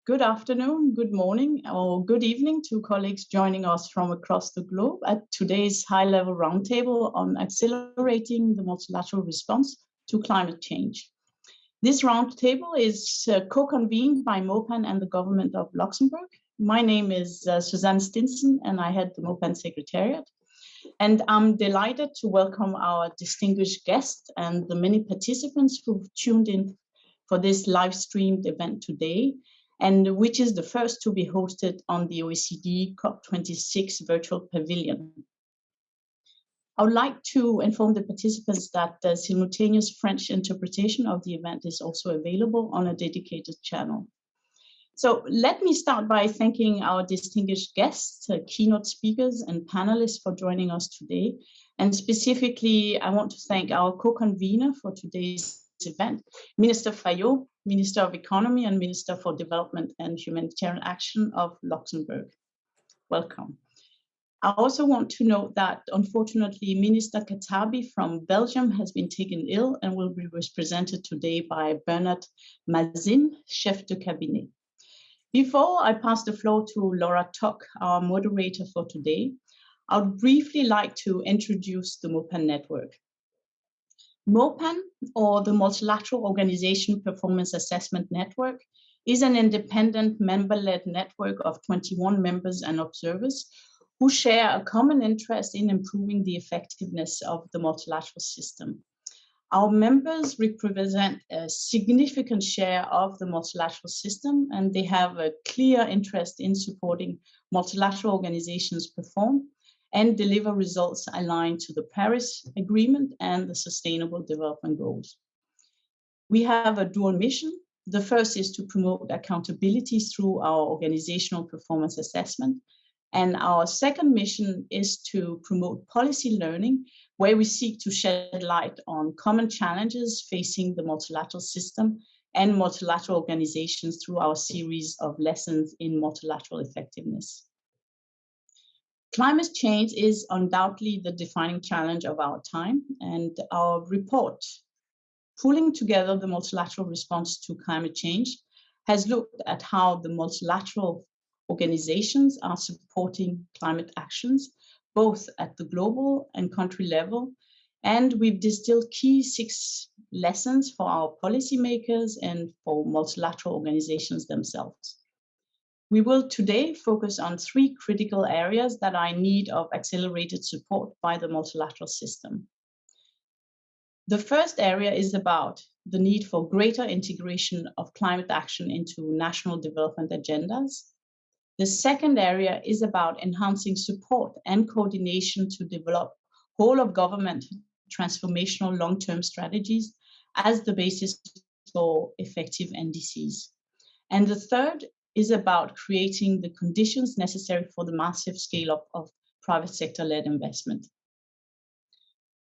Good afternoon, good morning, or good evening to colleagues joining us from across the globe at today's high-level roundtable on accelerating the multilateral response to climate change. This roundtable is co-convened by MOPAN and the Government of Luxembourg. My name is Suzanne Steensen, and I head the MOPAN Secretariat. And I'm delighted to welcome our distinguished guests and the many participants who've tuned in for this live-streamed event today, and which is the first to be hosted on the OECD COP26 virtual pavilion. I would like to inform the participants that the simultaneous French interpretation of the event is also available on a dedicated channel. So let me start by thanking our distinguished guests, keynote speakers and panelists for joining us today. And specifically, I want to thank our co-convener for today's event, Minister Fayot, Minister of Economy and Minister for Development and Humanitarian Action of Luxembourg. Welcome. I also want to note that, unfortunately, Minister Katabi from Belgium has been taken ill and will be represented today by Bernard Mazjine, Chef de Cabinet. Before I pass the floor to Laura Tuck, our moderator for today, I would briefly like to introduce the MOPAN network. MOPAN, or the Multilateral Organization Performance Assessment Network, is an independent member-led network of 21 members and observers who share a common interest in improving the effectiveness of the multilateral system. Our members represent a significant share of the multilateral system, and they have a clear interest in supporting multilateral organizations perform and deliver results aligned to the Paris Agreement and the Sustainable Development Goals. We have a dual mission. The first is to promote accountability through our organizational performance assessment. And our second mission is to promote policy learning, where we seek to shed light on common challenges facing the multilateral system and multilateral organizations through our series of lessons in multilateral effectiveness. Climate change is undoubtedly the defining challenge of our time, and our report, pulling together the multilateral response to climate change, has looked at how the multilateral organizations are supporting climate actions, both at the global and country level. And we've distilled key 6 lessons for our policymakers and for multilateral organizations themselves. We will today focus on 3 critical areas that are in need of accelerated support by the multilateral system. The first area is about the need for greater integration of climate action into national development agendas. The second area is about enhancing support and coordination to develop whole of government transformational long-term strategies as the basis for effective NDCs. And the third is about creating the conditions necessary for the massive scale-up of private sector-led investment.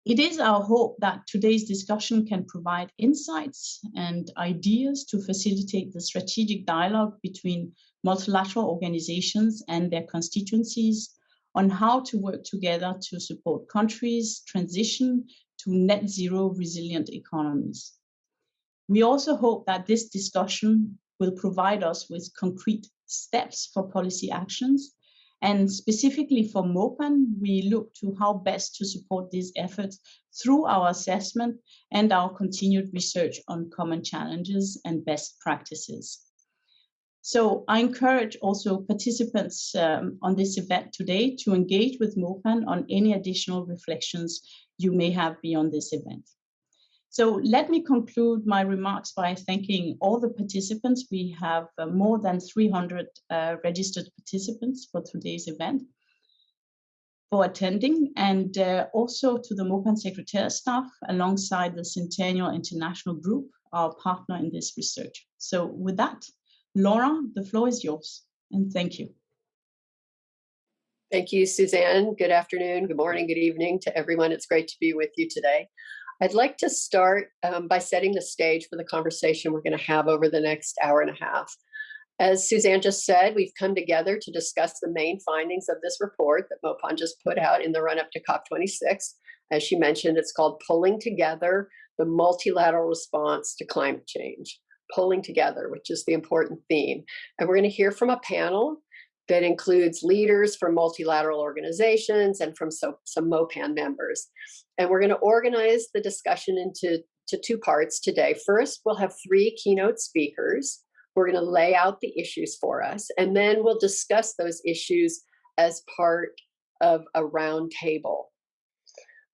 It is our hope that today's discussion can provide insights and ideas to facilitate the strategic dialogue between multilateral organizations and their constituencies on how to work together to support countries' transition to net zero resilient economies. We also hope that this discussion will provide us with concrete steps for policy actions. And specifically for MOPAN, we look to how best to support these efforts through our assessment and our continued research on common challenges and best practices. So I encourage also participants on this event today to engage with MOPAN on any additional reflections you may have beyond this event. So let me conclude my remarks by thanking all the participants. We have more than 300 registered participants for today's event for attending, and also to the MOPAN Secretariat staff alongside the Centennial International Group, our partner in this research. So with that, Laura, the floor is yours, and thank you. Thank you, Suzanne. Good afternoon, good morning, good evening to everyone. It's great to be with you today. I'd like to start by setting the stage for the conversation we're going to have over the next hour and a half. As Suzanne just said, we've come together to discuss the main findings of this report that MOPAN just put out in the run-up to COP26. As she mentioned, it's called Pulling Together the Multilateral Response to Climate Change. pulling together, which is the important theme. And we're going to hear from a panel that includes leaders from multilateral organizations and from some MOPAN members. And we're going to organize the discussion into two parts today. First, we'll have 3 keynote speakers. We're going to lay out the issues for us, and then we'll discuss those issues as part of a roundtable.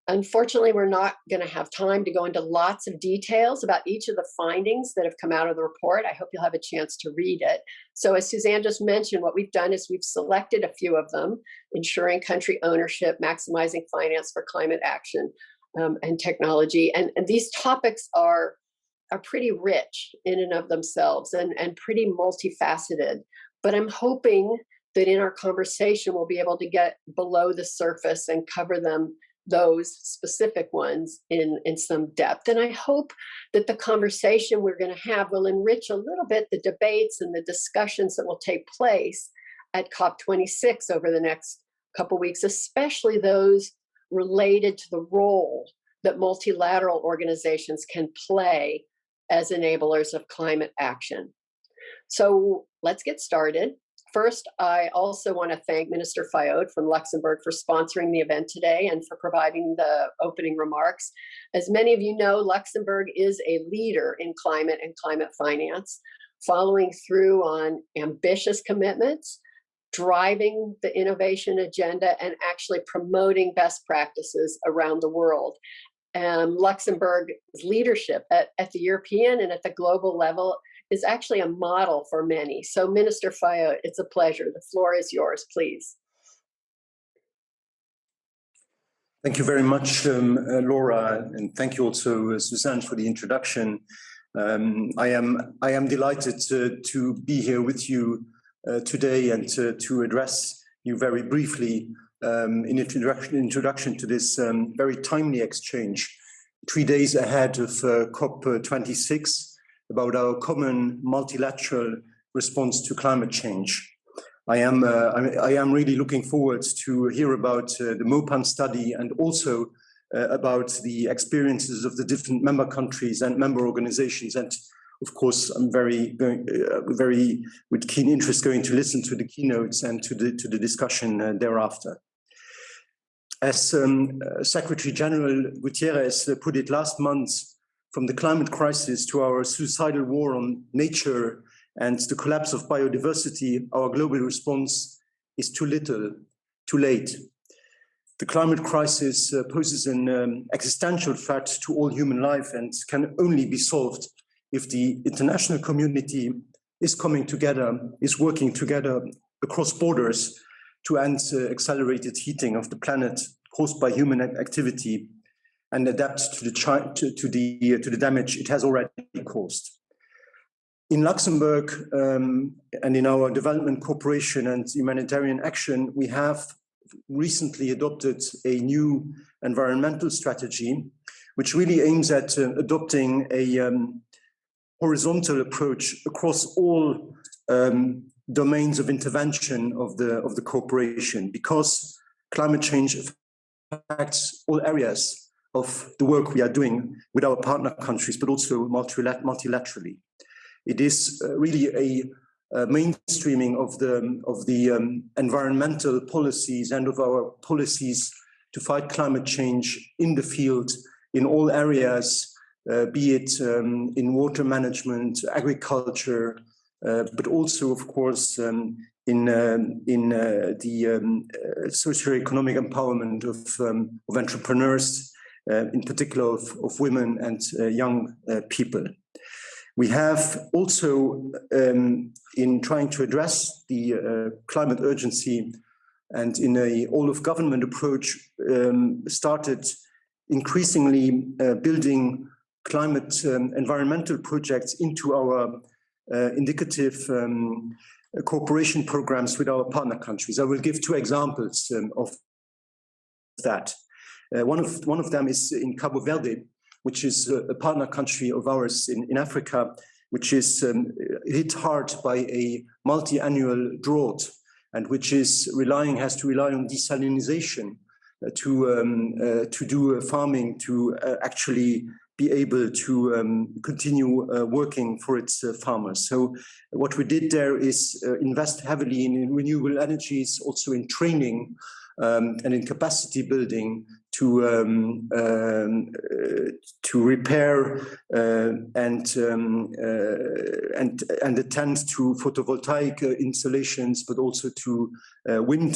Unfortunately, we're not going to have time to go into lots of details about each of the findings that have come out of the report. I hope you'll have a chance to read it. So as Suzanne just mentioned, what we've done is we've selected a few of them: ensuring country ownership, maximizing finance for climate action, and technology. And these topics are pretty rich in and of themselves and pretty multifaceted. But I'm hoping that in our conversation, we'll be able to get below the surface and cover those specific ones in some depth. And I hope that the conversation we're going to have will enrich a little bit the debates and the discussions that will take place at COP26 over the next couple weeks, especially those related to the role that multilateral organizations can play as enablers of climate action. So let's get started. First, I also want to thank Minister Fayot from Luxembourg for sponsoring the event today and for providing the opening remarks. As many of you know, Luxembourg is a leader in climate and climate finance, following through on ambitious commitments, driving the innovation agenda, and actually promoting best practices around the world. Luxembourg's leadership at the European and at the global level is actually a model for many. So Minister Fayot, it's a pleasure. The floor is yours, please. Thank you very much, Laura, and thank you also, Suzanne, for the introduction. I am delighted to be here with you today and to address you very briefly in introduction to this very timely exchange 3 days ahead of COP26 about our common multilateral response to climate change. I am really looking forward to hear about the MOPAN study and also about the experiences of the different member countries and member organizations. And of course, I'm very with keen interest going to listen to the keynotes and to the discussion thereafter. As Secretary General Gutierrez put it last month, from the climate crisis to our suicidal war on nature and the collapse of biodiversity, our global response is too little, too late. The climate crisis poses an existential threat to all human life and can only be solved if the international community is coming together, is working together across borders to end accelerated heating of the planet caused by human activity and adapt to the damage it has already caused. In Luxembourg and in our development cooperation and humanitarian action, we have recently adopted a new environmental strategy, which really aims at adopting a horizontal approach across all domains of intervention of the cooperation, because climate change affects all areas of the work we are doing with our partner countries, but also multilaterally. It is really a mainstreaming of the environmental policies and of our policies to fight climate change in the field, in all areas, be it in water management, agriculture, but also, of course, in the socio-economic empowerment of entrepreneurs, in particular of women and young people. We have also, in trying to address the climate urgency and in a all-of-government approach, started increasingly building climate environmental projects into our indicative cooperation programs with our partner countries. I will give 2 examples of that. One of them is in Cabo Verde, which is a partner country of ours in Africa, which is hit hard by a multi-annual drought, and which has to rely on desalination to do farming, to actually be able to continue working for its farmers. So what we did there is invest heavily in renewable energies, also in training and in capacity building to repair and attend to photovoltaic installations, but also to wind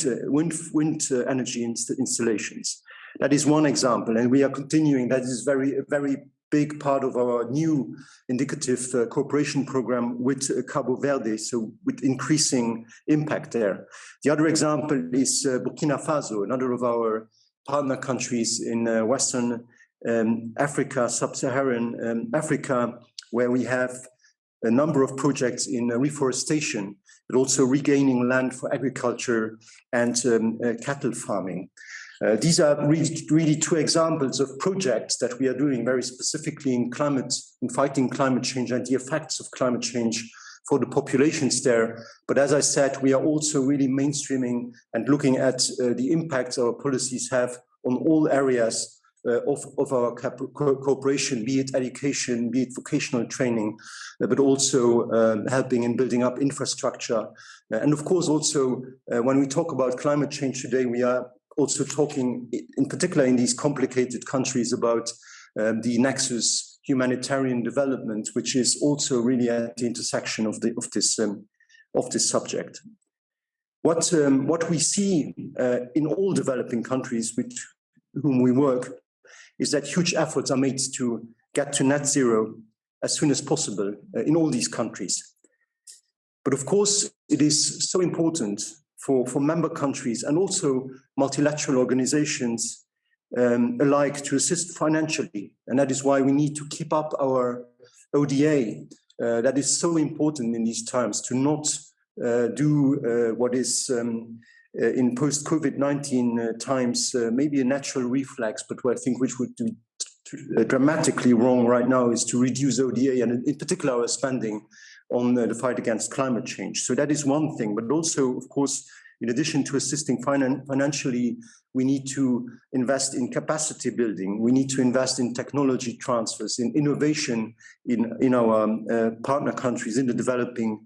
energy installations. That is one example, and we are continuing. That is a very big part of our new indicative cooperation program with Cabo Verde, so with increasing impact there. The other example is Burkina Faso, another of our partner countries in Western Africa, Sub-Saharan Africa, where we have a number of projects in reforestation, but also regaining land for agriculture and cattle farming. These are really two examples of projects that we are doing very specifically in fighting climate change and the effects of climate change for the populations there. But as I said, we are also really mainstreaming and looking at the impacts our policies have on all areas of our cooperation, be it education, be it vocational training, but also helping in building up infrastructure. And of course, also, when we talk about climate change today, we are also talking, in particular in these complicated countries, about the nexus humanitarian development, which is also really at the intersection of this subject. What we see in all developing countries with whom we work is that huge efforts are made to get to net zero as soon as possible in all these countries. But of course, it is so important for member countries and also multilateral organizations alike to assist financially. And that is why we need to keep up our ODA. That is so important in these times, to not do what is in post-COVID-19 times maybe a natural reflex, but what I think which would be dramatically wrong right now is to reduce ODA and in particular our spending on the fight against climate change. So that is one thing, but also, of course, in addition to assisting financially, we need to invest in capacity building. We need to invest in technology transfers, in innovation in our partner countries, in the developing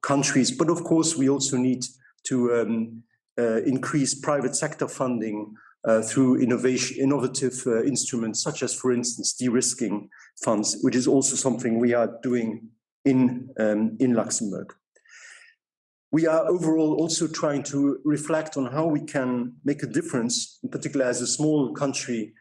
countries. But of course, we also need to increase private sector funding through innovative instruments, such as, for instance, de-risking funds, which is also something we are doing in Luxembourg. We are overall also trying to reflect on how we can make a difference, in particular as a small country,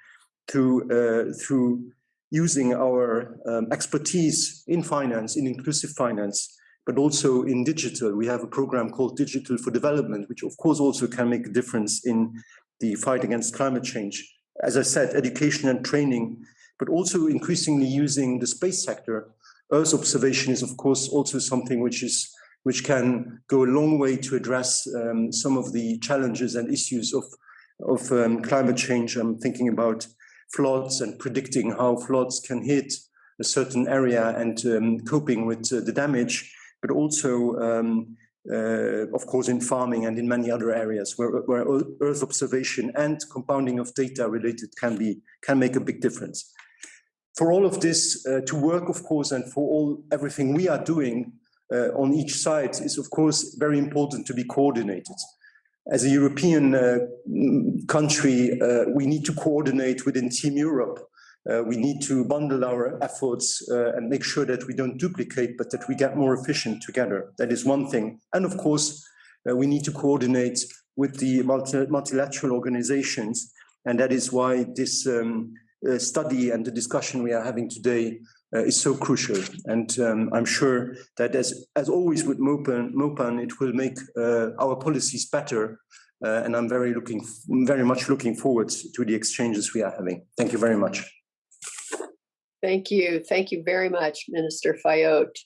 through using our expertise in finance, in inclusive finance, but also in digital. We have a program called Digital for Development, which of course also can make a difference in the fight against climate change. As I said, education and training, but also increasingly using the space sector. Earth observation is of course also something which can go a long way to address some of the challenges and issues of climate change. I'm thinking about floods and predicting how floods can hit a certain area and coping with the damage, but also, of course, in farming and in many other areas where Earth observation and compounding of data related can make a big difference. For all of this to work, of course, and for everything we are doing on each side is, of course, very important to be coordinated. As a European country, we need to coordinate within Team Europe. We need to bundle our efforts and make sure that we don't duplicate, but that we get more efficient together. That is one thing. And of course, we need to coordinate with the multilateral organizations. And that is why this study and the discussion we are having today is so crucial. And I'm sure that as always with MOPAN, it will make our policies better. And I'm very much looking forward to the exchanges we are having. Thank you very much. Thank you. Thank you very much, Minister Fayot.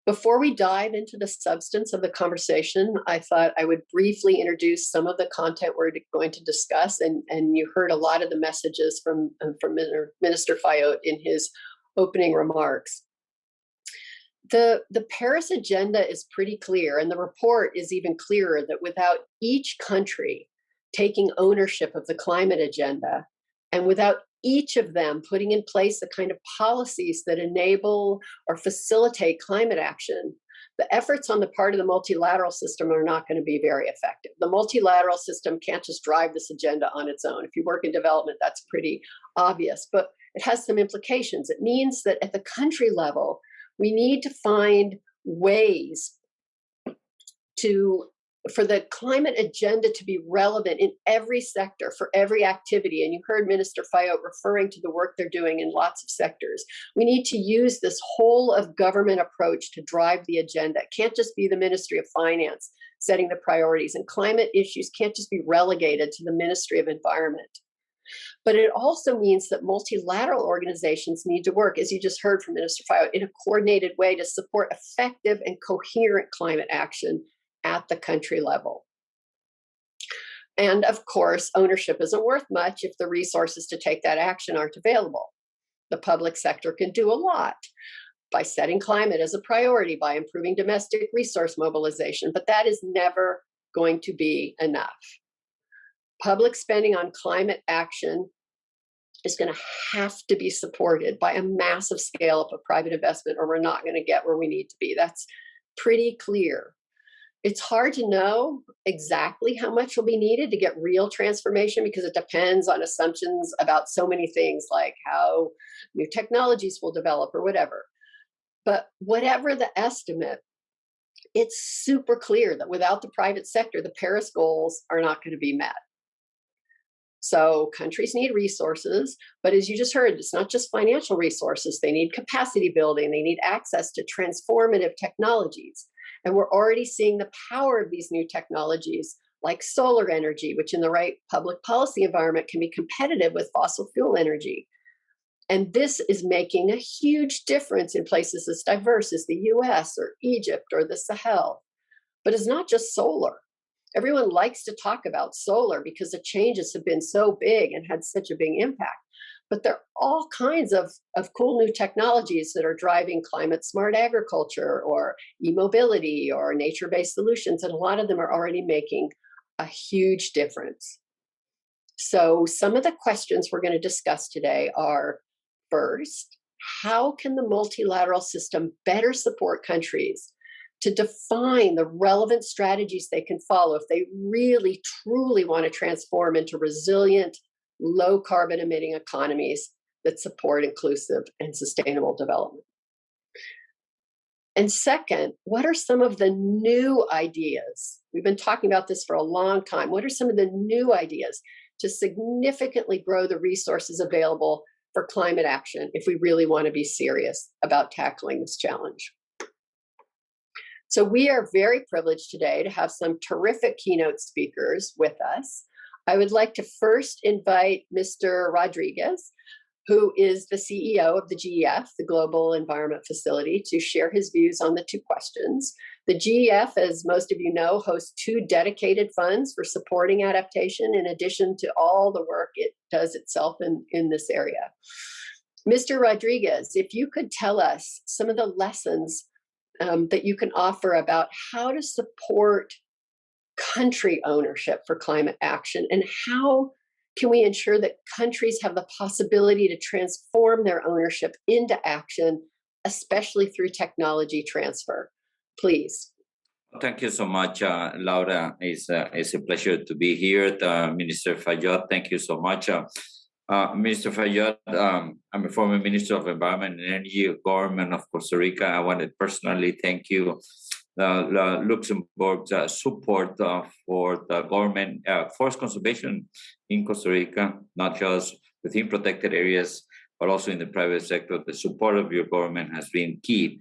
Before we dive into the substance of the conversation, I thought I would briefly introduce some of the content we're going to discuss. And you heard a lot of the messages from Minister Fayot in his opening remarks. The Paris agenda is pretty clear, and the report is even clearer that without each country taking ownership of the climate agenda, and without each of them putting in place the kind of policies that enable or facilitate climate action, the efforts on the part of the multilateral system are not going to be very effective. The multilateral system can't just drive this agenda on its own. If you work in development, that's pretty obvious, but it has some implications. It means that at the country level, we need to find ways for the climate agenda to be relevant in every sector, for every activity. And you heard Minister Fayot referring to the work they're doing in lots of sectors. We need to use this whole of government approach to drive the agenda. It can't just be the Ministry of Finance setting the priorities, and climate issues can't just be relegated to the Ministry of Environment. But it also means that multilateral organizations need to work, as you just heard from Minister Fayot, in a coordinated way to support effective and coherent climate action at the country level. And of course, ownership isn't worth much if the resources to take that action aren't available. The public sector can do a lot by setting climate as a priority, by improving domestic resource mobilization, but that is never going to be enough. Public spending on climate action is going to have to be supported by a massive scale up of private investment, or we're not going to get where we need to be. That's pretty clear. It's hard to know exactly how much will be needed to get real transformation because it depends on assumptions about so many things like how new technologies will develop or whatever. But whatever the estimate, it's super clear that without the private sector, the Paris goals are not going to be met. So countries need resources, but as you just heard, it's not just financial resources. They need capacity building. They need access to transformative technologies. And we're already seeing the power of these new technologies like solar energy, which in the right public policy environment can be competitive with fossil fuel energy. And this is making a huge difference in places as diverse as the US or Egypt or the Sahel. But it's not just solar. Everyone likes to talk about solar because the changes have been so big and had such a big impact. But there are all kinds of cool new technologies that are driving climate smart agriculture or e-mobility or nature-based solutions. And a lot of them are already making a huge difference. So some of the questions we're going to discuss today are, first, how can the multilateral system better support countries to define the relevant strategies they can follow if they really, truly want to transform into resilient, low carbon emitting economies that support inclusive and sustainable development? And second, what are some of the new ideas? We've been talking about this for a long time. What are some of the new ideas to significantly grow the resources available for climate action if we really want to be serious about tackling this challenge? So we are very privileged today to have some terrific keynote speakers with us. I would like to first invite Mr. Rodriguez, who is the CEO of the GEF, the Global Environment Facility, to share his views on the two questions. The GEF, as most of you know, hosts 2 dedicated funds for supporting adaptation, in addition to all the work it does itself in this area. Mr. Rodriguez, if you could tell us some of the lessons that you can offer about how to support country ownership for climate action, and how can we ensure that countries have the possibility to transform their ownership into action, especially through technology transfer? Please. Thank you so much, Laura. It's a pleasure to be here. Minister Fayot, thank you so much. Minister Fayot, I'm a former Minister of Environment and Energy, Government of Costa Rica. I want to personally thank you, Luxembourg's support for the government forest conservation in Costa Rica, not just within protected areas, but also in the private sector. The support of your government has been key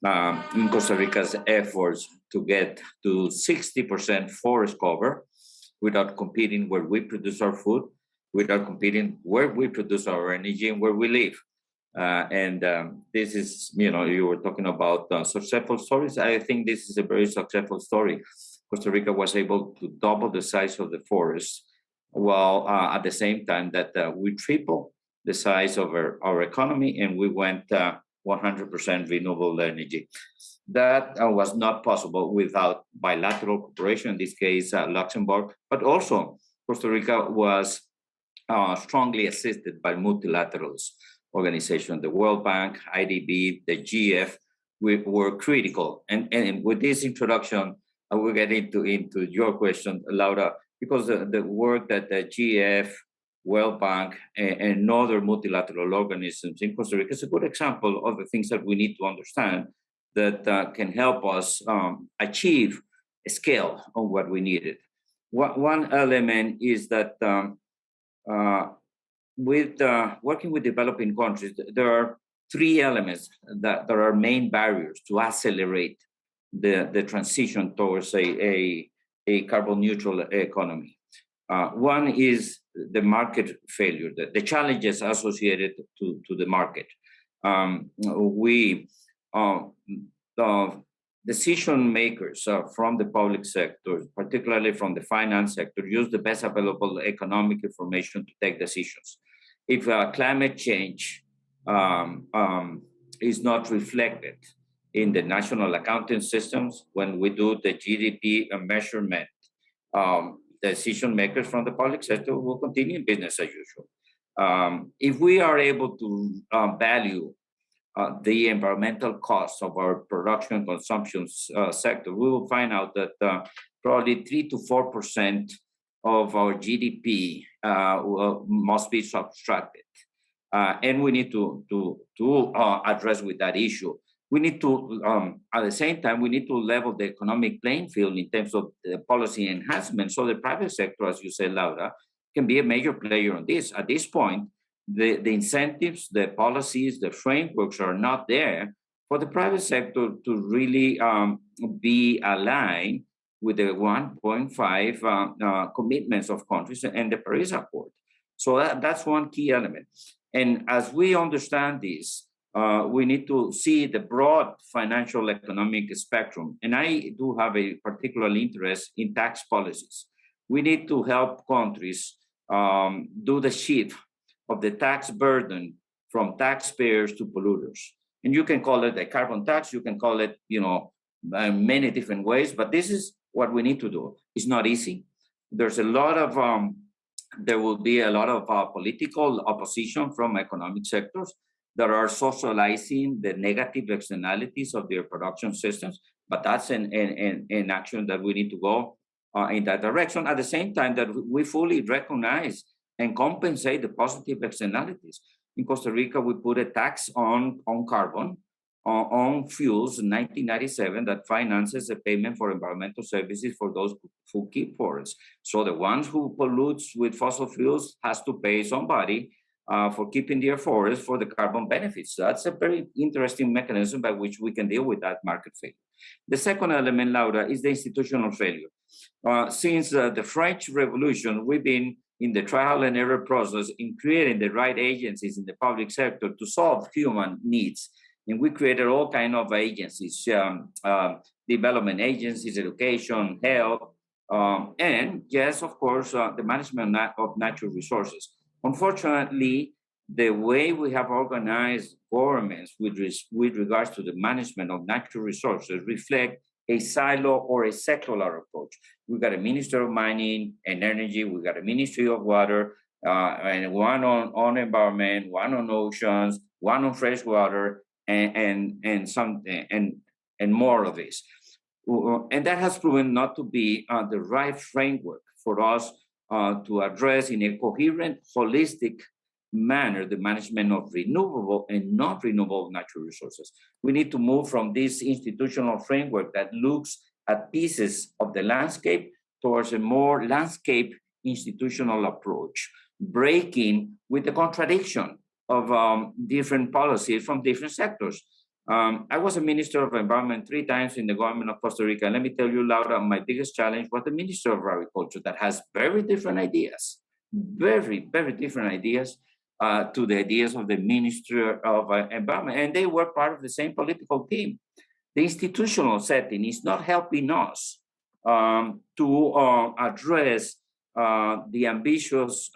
in Costa Rica's efforts to get to 60% forest cover without competing where we produce our food, without competing where we produce our energy and where we live. This is, you were talking about successful stories. I think this is a very successful story. Costa Rica was able to double the size of the forest, while at the same time that we tripled the size of our economy, and we went 100% renewable energy. That was not possible without bilateral cooperation, in this case, Luxembourg, but also Costa Rica was strongly assisted by multilaterals organizations, the World Bank, IDB, the GF, were critical. And with this introduction, I will get into your question, Laura, because the work that the GF, World Bank, and other multilateral organisms in Costa Rica is a good example of the things that we need to understand that can help us achieve a scale on what we needed. One element is that with working with developing countries, there are three elements that are main barriers to accelerate the transition towards a carbon neutral economy. One is the market failure, the challenges associated to the market. Decision makers from the public sector, particularly from the finance sector, use the best available economic information to take decisions. If climate change is not reflected in the national accounting systems, when we do the GDP measurement, decision makers from the public sector will continue business as usual. If we are able to value the environmental costs of our production consumption sector, we will find out that probably 3 to 4% of our GDP must be subtracted. And we need to address with that issue. We need to, at the same time, we need to level the economic playing field in terms of the policy enhancement. So the private sector, as you said, Laura, can be a major player on this. At this point, the incentives, the policies, the frameworks are not there for the private sector to really be aligned with the 1.5 commitments of countries and the Paris Accord. So that's one key element. And as we understand this, we need to see the broad financial economic spectrum. And I do have a particular interest in tax policies. We need to help countries do the shift of the tax burden from taxpayers to polluters. And you can call it a carbon tax, you can call it, many different ways, but this is what we need to do. It's not easy. There's a lot of, there will be a lot of political opposition from economic sectors that are socializing the negative externalities of their production systems, but that's an action that we need to go in that direction. At the same time that we fully recognize and compensate the positive externalities. In Costa Rica, we put a tax on carbon, on fuels in 1997 that finances the payment for environmental services for those who keep forests. So the ones who pollute with fossil fuels has to pay somebody for keeping their forests for the carbon benefits. That's a very interesting mechanism by which we can deal with that market failure. The second element, Laura, is the institutional failure. Since the French Revolution, we've been in the trial and error process in creating the right agencies in the public sector to solve human needs. And we created all kinds of agencies, development agencies, education, health, and yes, of course, the management of natural resources. Unfortunately, the way we have organized governments with regards to the management of natural resources reflect a silo or a secular approach. We've got a Minister of Mining and Energy, we've got a Ministry of Water, and one on environment, one on oceans, one on fresh water, and more of this. And that has proven not to be the right framework for us to address in a coherent, holistic manner the management of renewable and non-renewable natural resources. We need to move from this institutional framework that looks at pieces of the landscape towards a more landscape institutional approach, breaking with the contradiction of different policies from different sectors. I was a Minister of Environment 3 times in the government of Costa Rica. And let me tell you, Laura, my biggest challenge was the Minister of Agriculture that has very different ideas, very, very different ideas to the ideas of the Minister of Environment. And they were part of the same political team. The institutional setting is not helping us to address the ambitious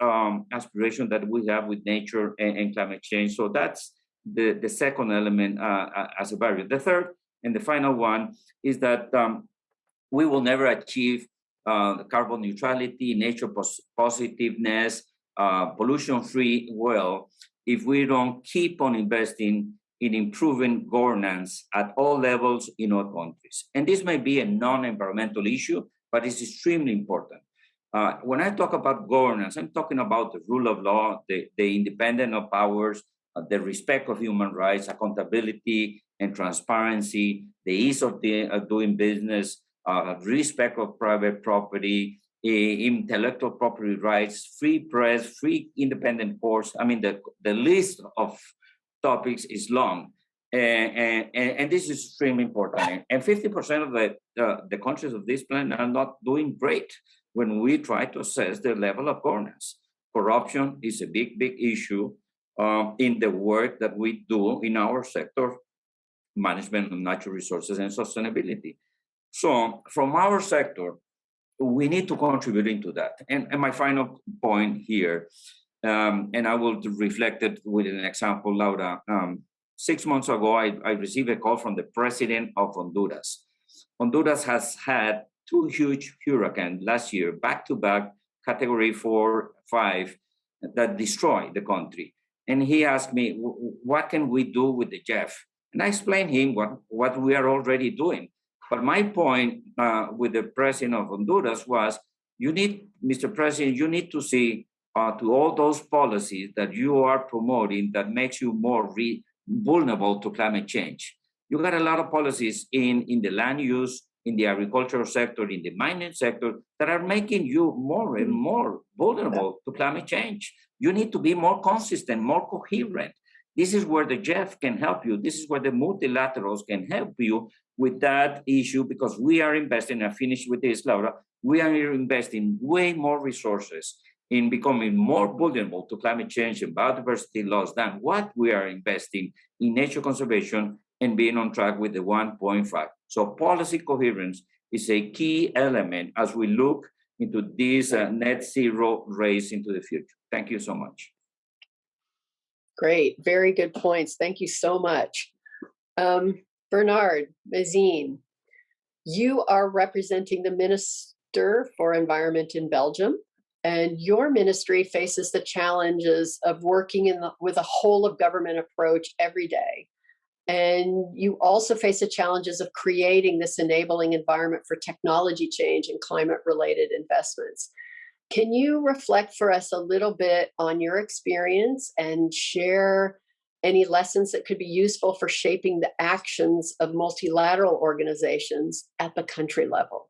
aspiration that we have with nature and climate change. So that's the second element as a barrier. The third and the final one is that we will never achieve carbon neutrality, nature positiveness, pollution-free well if we don't keep on investing in improving governance at all levels in all countries. And this may be a non-environmental issue, but it's extremely important. When I talk about governance, I'm talking about the rule of law, the independence of powers, the respect of human rights, accountability and transparency, the ease of doing business, respect of private property, intellectual property rights, free press, free independent courts. I mean, the list of topics is long, and this is extremely important. And 50% of the countries of this planet are not doing great when we try to assess their level of governance. Corruption is a big, big issue in the work that we do in our sector, management of natural resources and sustainability. So from our sector, we need to contribute into that. And my final point here, and I will reflect it with an example, Laura. 6 months ago, I received a call from the president of Honduras. Honduras has had 2 huge hurricanes last year, back-to-back, category 4, 5, that destroyed the country. And he asked me, what can we do with the JEF? And I explained him what we are already doing. But my point with the president of Honduras was, Mr. President, you need to see to all those policies that you are promoting that makes you more vulnerable to climate change. You got a lot of policies in the land use, in the agricultural sector, in the mining sector that are making you more and more vulnerable to climate change. You need to be more consistent, more coherent. This is where the JEF can help you. This is where the multilaterals can help you with that issue, because we are investing, I finish with this, Laura, we are investing way more resources in becoming more vulnerable to climate change and biodiversity loss than what we are investing in nature conservation and being on track with the 1.5. So policy coherence is a key element as we look into this net zero race into the future. Thank you so much. Great, very good points. Thank you so much. Bernard, Mazjine, you are representing the Minister for Environment in Belgium, and your ministry faces the challenges of working with a whole of government approach every day. And you also face the challenges of creating this enabling environment for technology change and climate-related investments. Can you reflect for us a little bit on your experience and share any lessons that could be useful for shaping the actions of multilateral organizations at the country level?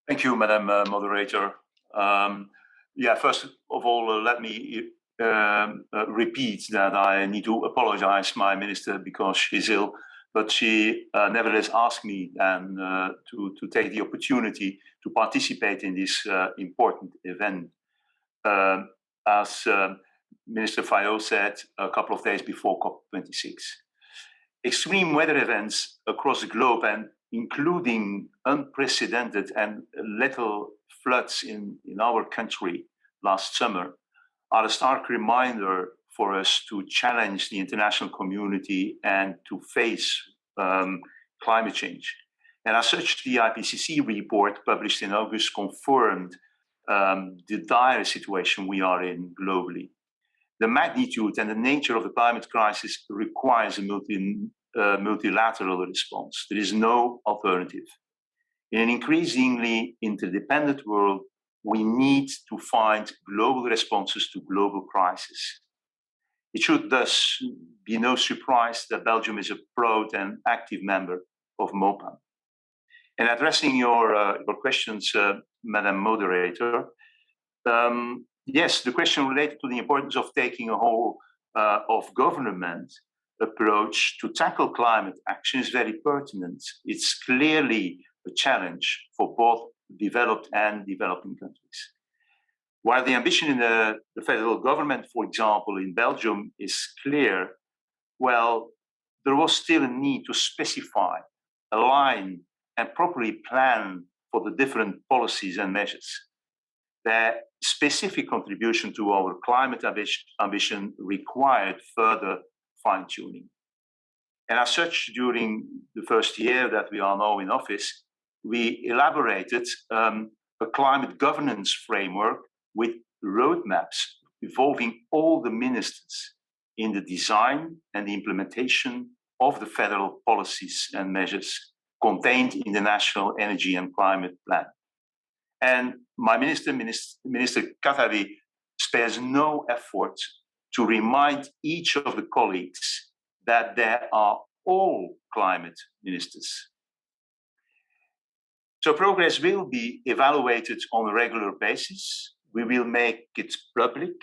Thank you, Madam Moderator. First of all, let me repeat that I need to apologize my minister because she's ill, but she nevertheless asked me to take the opportunity to participate in this important event. As Minister Fayot said a couple of days before COP26. Extreme weather events across the globe, and including unprecedented and lethal floods in our country last summer, are a stark reminder for us to challenge the international community and to face climate change. And as such, the IPCC report published in August confirmed the dire situation we are in globally. The magnitude and the nature of the climate crisis requires a multilateral response. There is no alternative. In an increasingly interdependent world, we need to find global responses to global crises. It should thus be no surprise that Belgium is a proud and active member of MOPAN. And addressing your questions, Madam Moderator, yes, the question related to the importance of taking a whole of government approach to tackle climate action is very pertinent. It's clearly a challenge for both developed and developing countries. While the ambition in the federal government, for example, in Belgium is clear, well, there was still a need to specify, align, and properly plan for the different policies and measures. Their specific contribution to our climate ambition required further fine-tuning. And as such, during the first year that we are now in office, we elaborated a climate governance framework with roadmaps involving all the ministers in the design and the implementation of the federal policies and measures contained in the National Energy and Climate Plan. And my Minister Katabi, spares no effort to remind each of the colleagues that there are all climate ministers. So progress will be evaluated on a regular basis. We will make it public,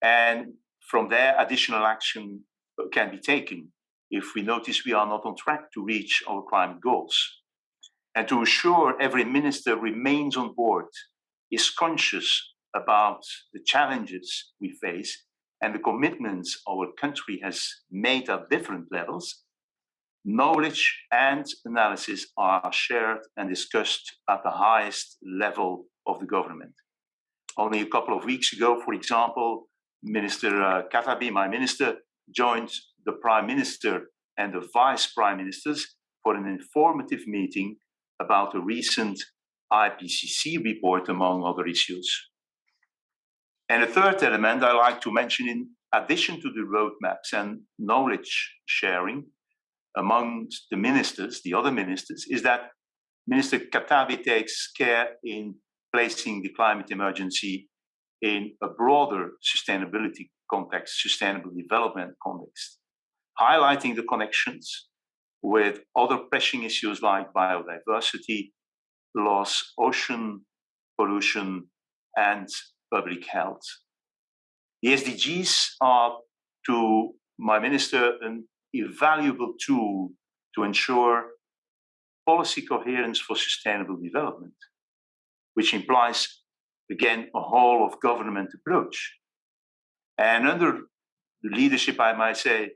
and from there, additional action can be taken if we notice we are not on track to reach our climate goals. And to assure every minister remains on board, is conscious about the challenges we face and the commitments our country has made at different levels, knowledge and analysis are shared and discussed at the highest level of the government. Only a couple of weeks ago, for example, Minister Katabi, my minister, joined the Prime Minister and the Vice Prime Ministers for an informative meeting about a recent IPCC report, among other issues. And a third element I like to mention, in addition to the roadmaps and knowledge sharing amongst the ministers, the other ministers, is that Minister Katabi takes care in placing the climate emergency in a broader sustainability context, sustainable development context, highlighting the connections with other pressing issues like biodiversity loss, ocean pollution, and public health. The SDGs are, to my minister, an invaluable tool to ensure policy coherence for sustainable development, which implies, again, a whole of government approach. And under the leadership, I might say,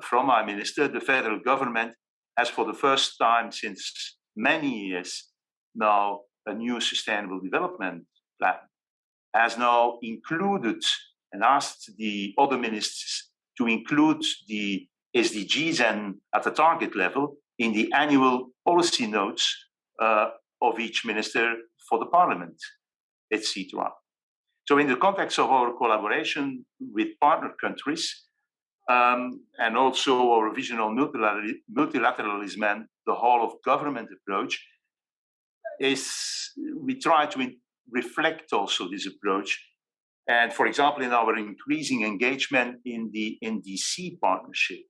from my minister, the federal government has, for the first time since many years now, a new sustainable development plan, has now included and asked the other ministers to include the SDGs and at the target level in the annual policy notes of each minister for the parliament, etc. So in the context of our collaboration with partner countries, and also our vision on multilateralism and the whole of government approach, is we try to reflect also this approach. And for example, in our increasing engagement in the NDC partnership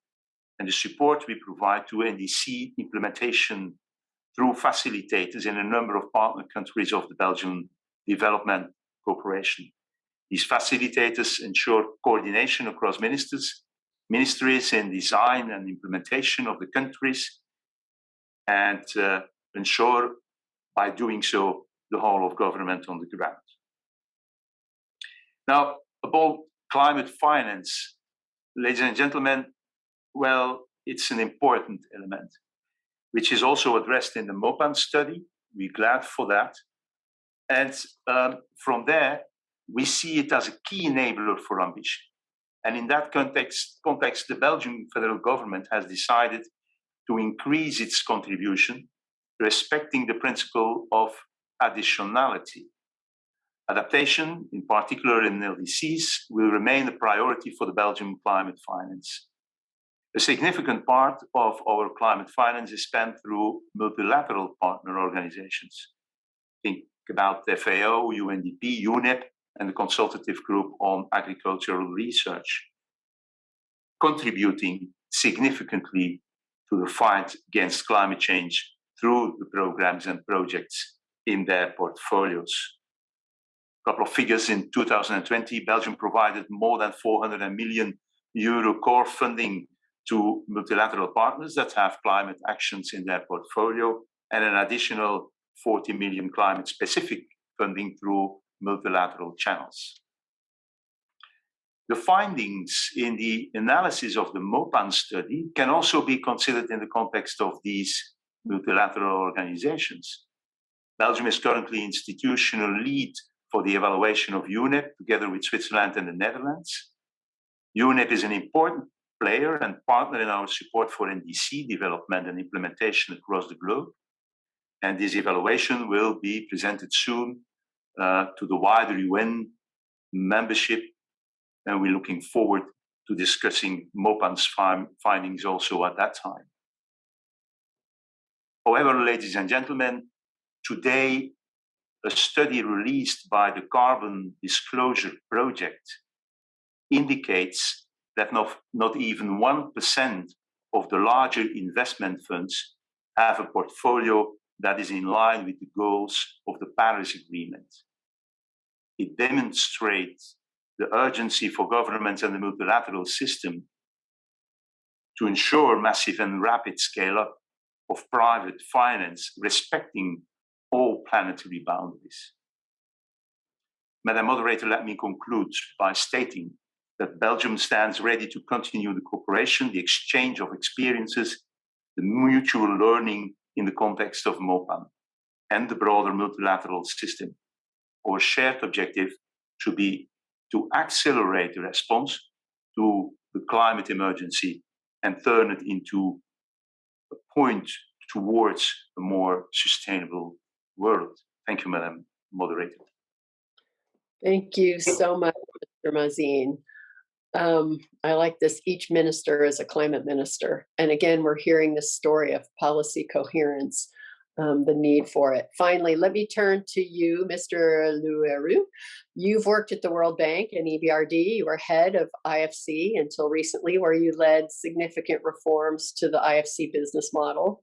and the support we provide to NDC implementation through facilitators in a number of partner countries of the Belgian Development Cooperation. These facilitators ensure coordination across ministries in design and implementation of the countries, and ensure by doing so the whole of government on the ground. Now, about climate finance, ladies and gentlemen, well, it's an important element, which is also addressed in the MOPAN study. We're glad for that. And from there, we see it as a key enabler for ambition. And in that context, the Belgian federal government has decided to increase its contribution, respecting the principle of additionality. Adaptation, in particular in LDCs, will remain a priority for the Belgian climate finance. A significant part of our climate finance is spent through multilateral partner organizations. Think about the FAO, UNDP, UNEP, and the Consultative Group on Agricultural Research, contributing significantly to the fight against climate change through the programs and projects in their portfolios. A couple of figures: in 2020, Belgium provided more than 400 million euro core funding to multilateral partners that have climate actions in their portfolio, and an additional 40 million climate-specific funding through multilateral channels. The findings in the analysis of the MOPAN study can also be considered in the context of these multilateral organizations. Belgium is currently institutional lead for the evaluation of UNEP, together with Switzerland and the Netherlands. UNEP is an important player and partner in our support for NDC development and implementation across the globe. And this evaluation will be presented soon to the wider UN membership, and we're looking forward to discussing MOPAN's findings also at that time. However, ladies and gentlemen, today, a study released by the Carbon Disclosure Project indicates that not even 1% of the larger investment funds have a portfolio that is in line with the goals of the Paris Agreement. It demonstrates the urgency for governments and the multilateral system to ensure massive and rapid scale-up of private finance, respecting all planetary boundaries. Madam Moderator, let me conclude by stating that Belgium stands ready to continue the cooperation, the exchange of experiences, the mutual learning in the context of MOPAN and the broader multilateral system. Our shared objective should be to accelerate the response to the climate emergency and turn it into a point towards a more sustainable world. Thank you, Madam Moderator. Thank you so much, Mr. Mazjine. I like this, each minister is a climate minister. And again, we're hearing this story of policy coherence, the need for it. Finally, let me turn to you, Mr. Houérou. You've worked at the World Bank and EBRD. You were head of IFC until recently, where you led significant reforms to the IFC business model.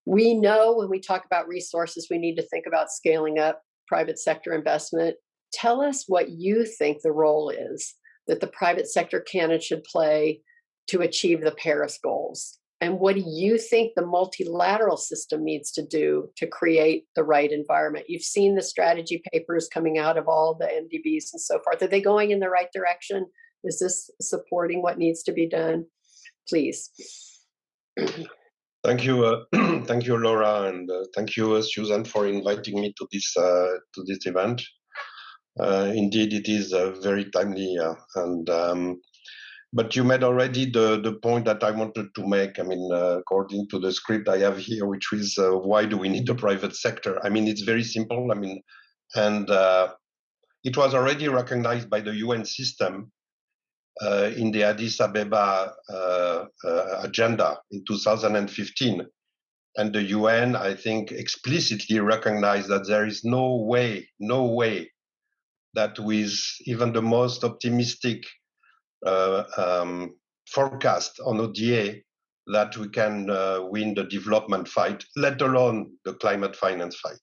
We know when we talk about resources, we need to think about scaling up private sector investment. Tell us what you think the role is that the private sector can and should play to achieve the Paris goals. And what do you think the multilateral system needs to do to create the right environment? You've seen the strategy papers coming out of all the MDBs and so forth. Are they going in the right direction? Is this supporting what needs to be done? Please. Thank you, thank you, Laura, and thank you, Suzanne, for inviting me to this event. Indeed, it is very timely, but you made already the point that I wanted to make. I mean, according to the script I have here, which is why do we need the private sector? I mean, it's very simple. I mean, and it was already recognized by the UN system in the Addis Ababa agenda in 2015. And the UN, I think, explicitly recognized that there is no way that with even the most optimistic forecast on ODA that we can win the development fight, let alone the climate finance fight.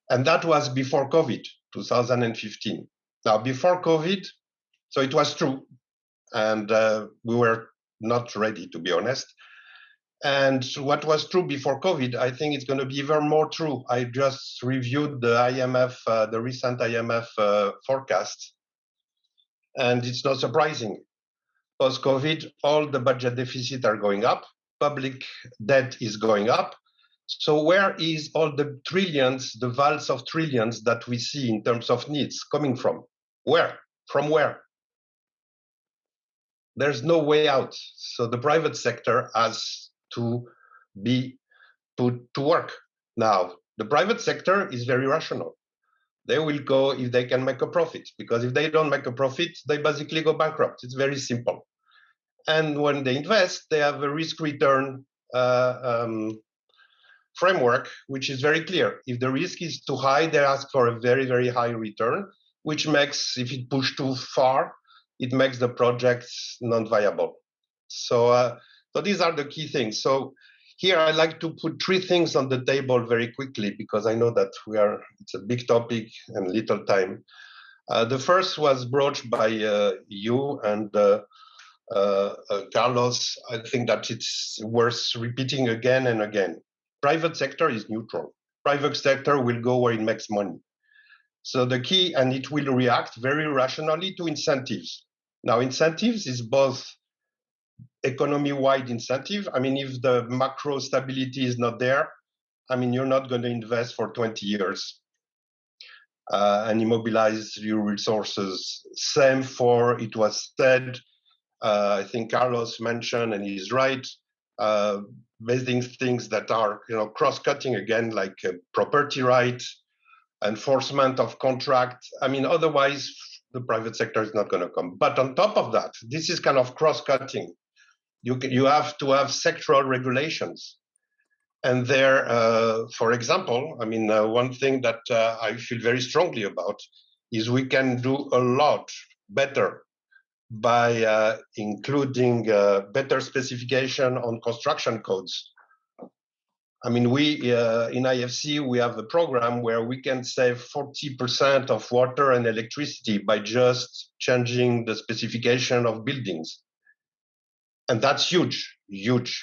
And that was before COVID, 2015. Now, before COVID, so it was true, and we were not ready, to be honest. And what was true before COVID, I think it's going to be even more true. I just reviewed the IMF, the recent IMF forecast, and it's not surprising. Post-COVID, all the budget deficits are going up, public debt is going up. So where is all the trillions, the valse of trillions that we see in terms of needs coming from? Where? From where? There's no way out. So the private sector has to be put to work. Now, the private sector is very rational. They will go if they can make a profit, because if they don't make a profit, they basically go bankrupt. It's very simple. And when they invest, they have a risk-return framework, which is very clear. If the risk is too high, they ask for a very, very high return, which makes, if it pushed too far, it makes the projects non-viable. So these are the key things. So here I like to put three things on the table very quickly, because I know that it's a big topic and little time. The first was broached by you and Carlos. I think that it's worth repeating again and again. Private sector is neutral. Private sector will go where it makes money. So the key, and it will react very rationally to incentives. Now, incentives is both economy-wide incentive. I mean, if the macro stability is not there, I mean, you're not going to invest for 20 years and immobilize your resources. Same for, it was said, I think Carlos mentioned, and he's right, basing things that are, cross-cutting again, like property right, enforcement of contract. I mean, otherwise, the private sector is not going to come. But on top of that, this is kind of cross-cutting. You have to have sectoral regulations. And there, for example, I mean, one thing that I feel very strongly about is we can do a lot better by including better specification on construction codes. I mean, we in IFC, we have a program where we can save 40% of water and electricity by just changing the specification of buildings. And that's huge, huge.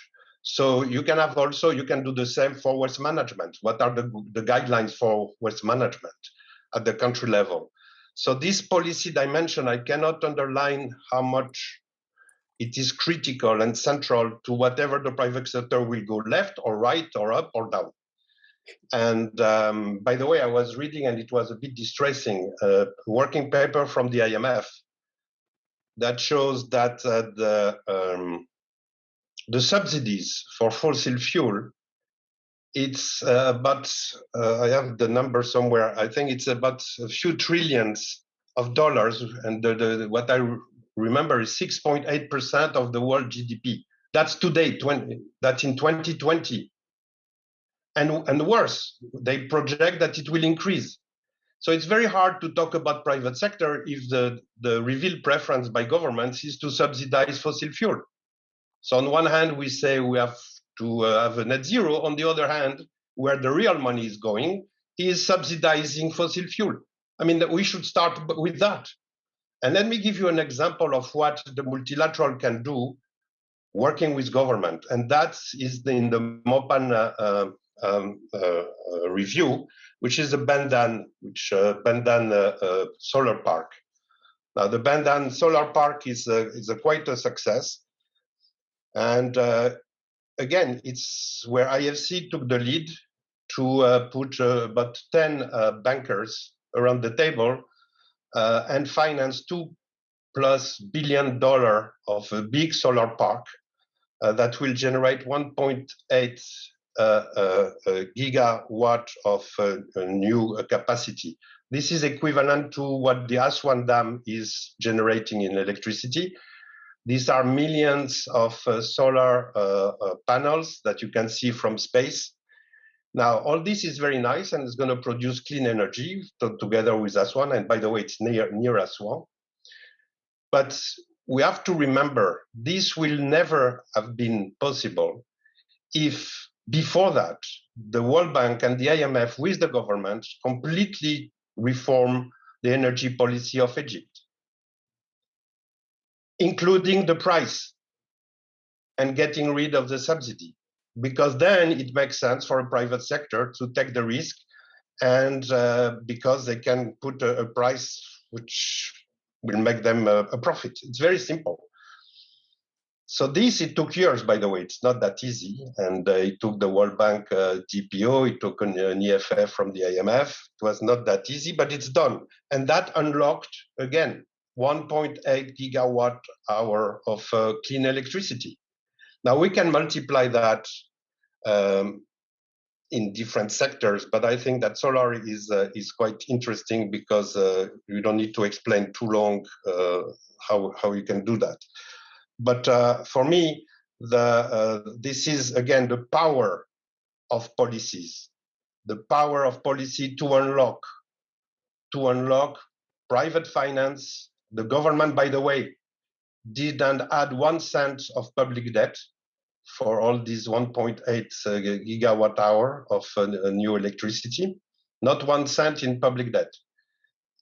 So you can have also, you can do the same for waste management. What are the guidelines for waste management at the country level? So this policy dimension, I cannot underline how much it is critical and central to whatever the private sector will go left or right or up or down. And by the way, I was reading, and it was a bit distressing, a working paper from the IMF that shows that the subsidies for fossil fuel, it's about, I have the number somewhere, I think it's about a few trillions of dollars, and what I remember is 6.8% of the world GDP. That's today, that's in 2020. And worse, they project that it will increase. So it's very hard to talk about private sector if the revealed preference by governments is to subsidize fossil fuel. So on one hand, we say we have to have a net zero. On the other hand, where the real money is going is subsidizing fossil fuel. I mean, we should start with that. And let me give you an example of what the multilateral can do working with government. And that is in the MOPAN review, which is the Bendan solar park. Now, the Bendan solar park is quite a success. And again, it's where IFC took the lead to put about 10 bankers around the table and finance $2+ billion of a big solar park that will generate 1.8 gigawatt of new capacity. This is equivalent to what the Aswan Dam is generating in electricity. These are millions of solar panels that you can see from space. Now, all this is very nice and it's going to produce clean energy together with Aswan. And by the way, it's near Aswan. But we have to remember, this will never have been possible if before that, the World Bank and the IMF with the government completely reform the energy policy of Egypt, including the price and getting rid of the subsidy, because then it makes sense for a private sector to take the risk, and because they can put a price which will make them a profit. It's very simple. So this, it took years, by the way. It's not that easy. And it took the World Bank DPO, it took an EFF from the IMF. It was not that easy, but it's done. And that unlocked, again, 1.8 gigawatt hour of clean electricity. Now we can multiply that in different sectors, but I think that solar is quite interesting because you don't need to explain too long how you can do that. But for me, this is again the power of policies, the power of policy to unlock private finance. The government, by the way, didn't add 1 cent of public debt for all these 1.8 gigawatt hour of new electricity, not 1 cent in public debt.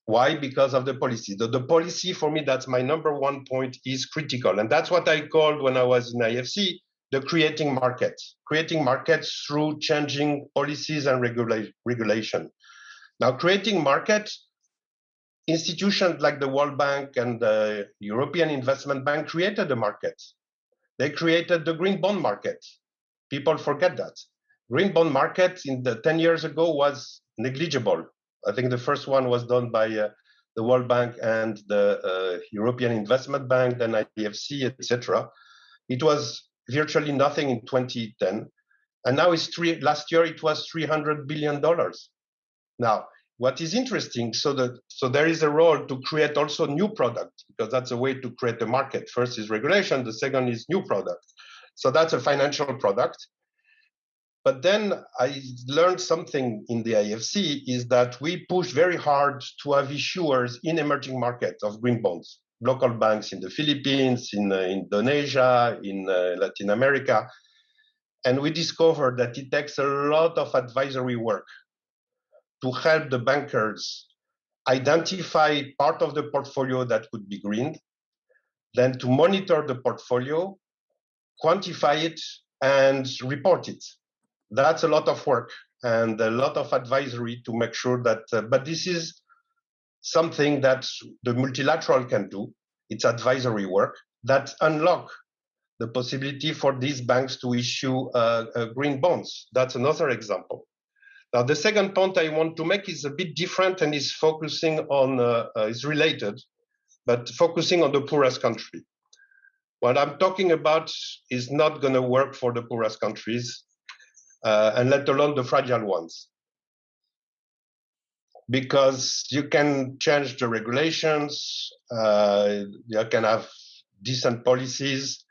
Why? Because of the policy. The policy, for me, that's my number one point, is critical. And that's what I called, when I was in IFC, the creating markets through changing policies and regulation. Now, creating markets, institutions like the World Bank and the European Investment Bank created the market. They created the green bond market. People forget that. Green bond market in the 10 years ago was negligible. I think the first one was done by the World Bank and the European Investment Bank, then IFC, etc. It was virtually nothing in 2010. And now last year it was $300 billion. Now, what is interesting, so there is a role to create also new product, because that's a way to create a market. First is regulation, the second is new product. So that's a financial product. But then I learned something in the IFC is that we push very hard to have issuers in emerging markets of green bonds, local banks in the Philippines, in Indonesia, in Latin America. And we discovered that it takes a lot of advisory work to help the bankers identify part of the portfolio that could be green, then to monitor the portfolio, quantify it, and report it. That's a lot of work and a lot of advisory to make sure that, but this is something that the multilateral can do. It's advisory work that unlock the possibility for these banks to issue green bonds. That's another example. Now, the second point I want to make is a bit different and is focusing on, is related, but focusing on the poorest country. What I'm talking about is not going to work for the poorest countries, and let alone the fragile ones. Because you can change the regulations, you can have decent policies.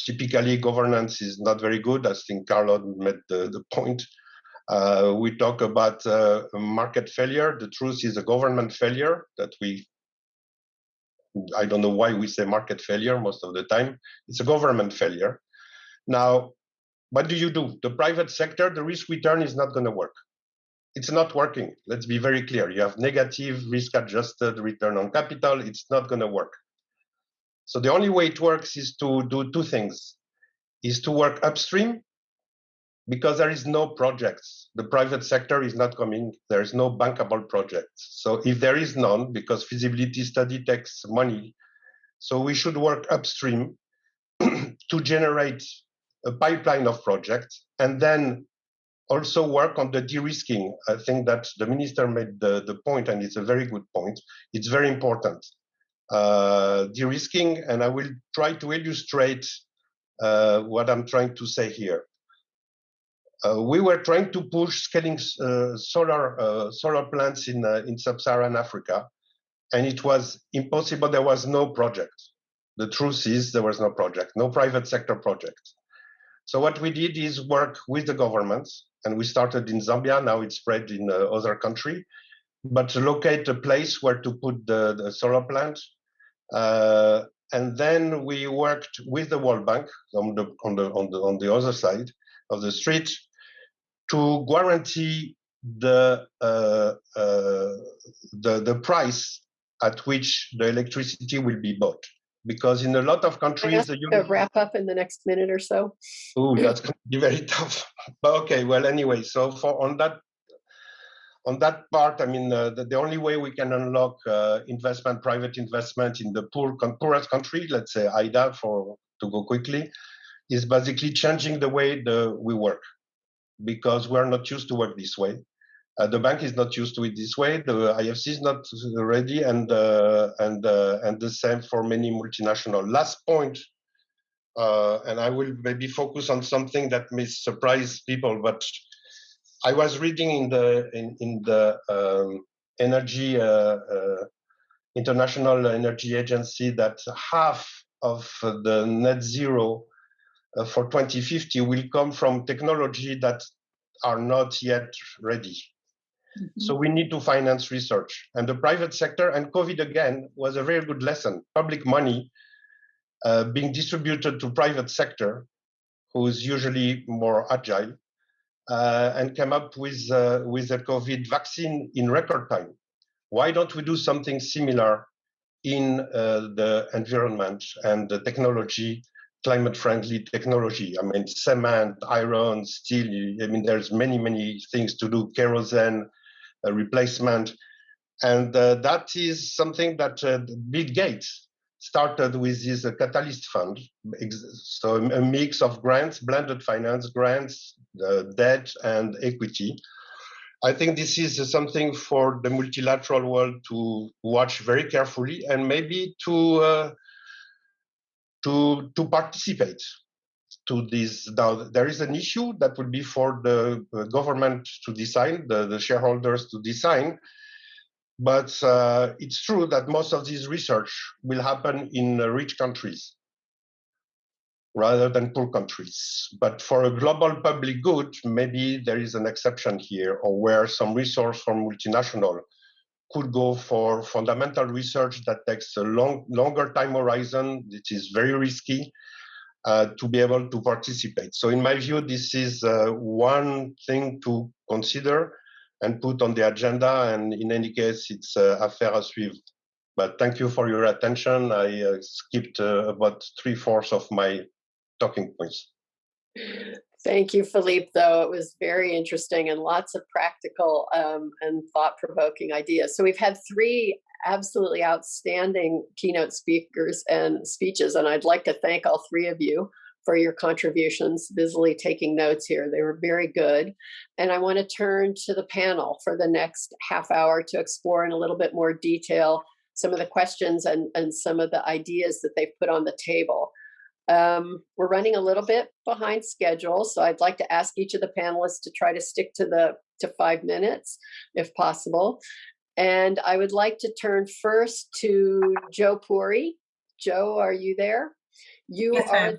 Typically, governance is not very good. I think Carlo made the point. We talk about market failure. The truth is a government failure that I don't know why we say market failure most of the time. It's a government failure. Now, what do? The private sector, the risk return is not going to work. It's not working. Let's be very clear. You have negative risk-adjusted return on capital. It's not going to work. So the only way it works is to do two things. Is to work upstream, because there is no projects. The private sector is not coming. There is no bankable projects. So if there is none, because feasibility study takes money, so we should work upstream to generate a pipeline of projects, and then also work on the de-risking. I think that the minister made the point, and it's a very good point. It's very important. De-risking, and I will try to illustrate what I'm trying to say here. We were trying to push scaling solar plants in sub-Saharan Africa, and it was impossible. There was no project. The truth is there was no project, no private sector project. So what we did is work with the governments, and we started in Zambia. Now it's spread in other countries, but to locate a place where to put the solar plant. And then we worked with the World Bank on the other side of the street to guarantee the price at which the electricity will be bought. Because in a lot of countries, to wrap up in the next minute or so. Oh, that's going to be very tough. But okay, well, anyway, so on that part, I mean, the only way we can unlock private investment in the poorest country, let's say IDA to go quickly, is basically changing the way we work, because we're not used to work this way. The bank is not used to it this way. The IFC is not ready, and the same for many multinational. Last point, and I will maybe focus on something that may surprise people, but I was reading in the energy International Energy Agency that half of the net zero for 2050 will come from technology that are not yet ready. Mm-hmm. So we need to finance research, and the private sector, and COVID again was a very good lesson. Public money being distributed to private sector, who is usually more agile, and came up with a COVID vaccine in record time. Why don't we do something similar in the environment and the technology, climate-friendly technology? I mean, cement, iron, steel. I mean, there's many things to do. Kerosene replacement, and that is something that Bill Gates started with his catalyst fund. So a mix of grants, blended finance grants, debt, and equity. I think this is something for the multilateral world to watch very carefully, and maybe to participate. to this. Now, there is an issue that will be for the government to decide, the shareholders to decide. But it's true that most of this research will happen in rich countries rather than poor countries. But for a global public good, maybe there is an exception here, or where some resource from multinational could go for fundamental research that takes a longer time horizon. It is very risky to be able to participate. So in my view, this is one thing to consider and put on the agenda. And in any case, it's affaire à suivre. But thank you for your attention. I skipped about 3/4 of my talking points. Thank you, Philippe, though. It was very interesting and lots of practical and thought-provoking ideas. So we've had 3 absolutely outstanding keynote speakers and speeches, and I'd like to thank all 3 of you for your contributions, busily taking notes here. They were very good. And I want to turn to the panel for the next half hour to explore in a little bit more detail some of the questions and some of the ideas that they've put on the table. We're running a little bit behind schedule, so I'd like to ask each of the panelists to try to stick to 5 minutes, if possible. And I would like to turn first to Joe Puri. Joe, are you there? Yes, ma'am.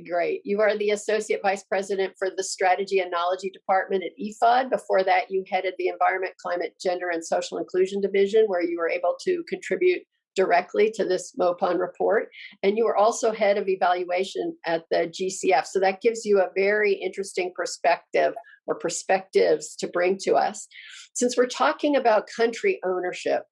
Great. You are the Associate Vice President for the Strategy and Knowledge Department at IFAD. Before that, you headed the Environment, Climate, Gender, and Social Inclusion Division, where you were able to contribute directly to this MOPAN report. And you were also head of evaluation at the GCF. So that gives you a very interesting perspective or perspectives to bring to us. Since we're talking about country ownership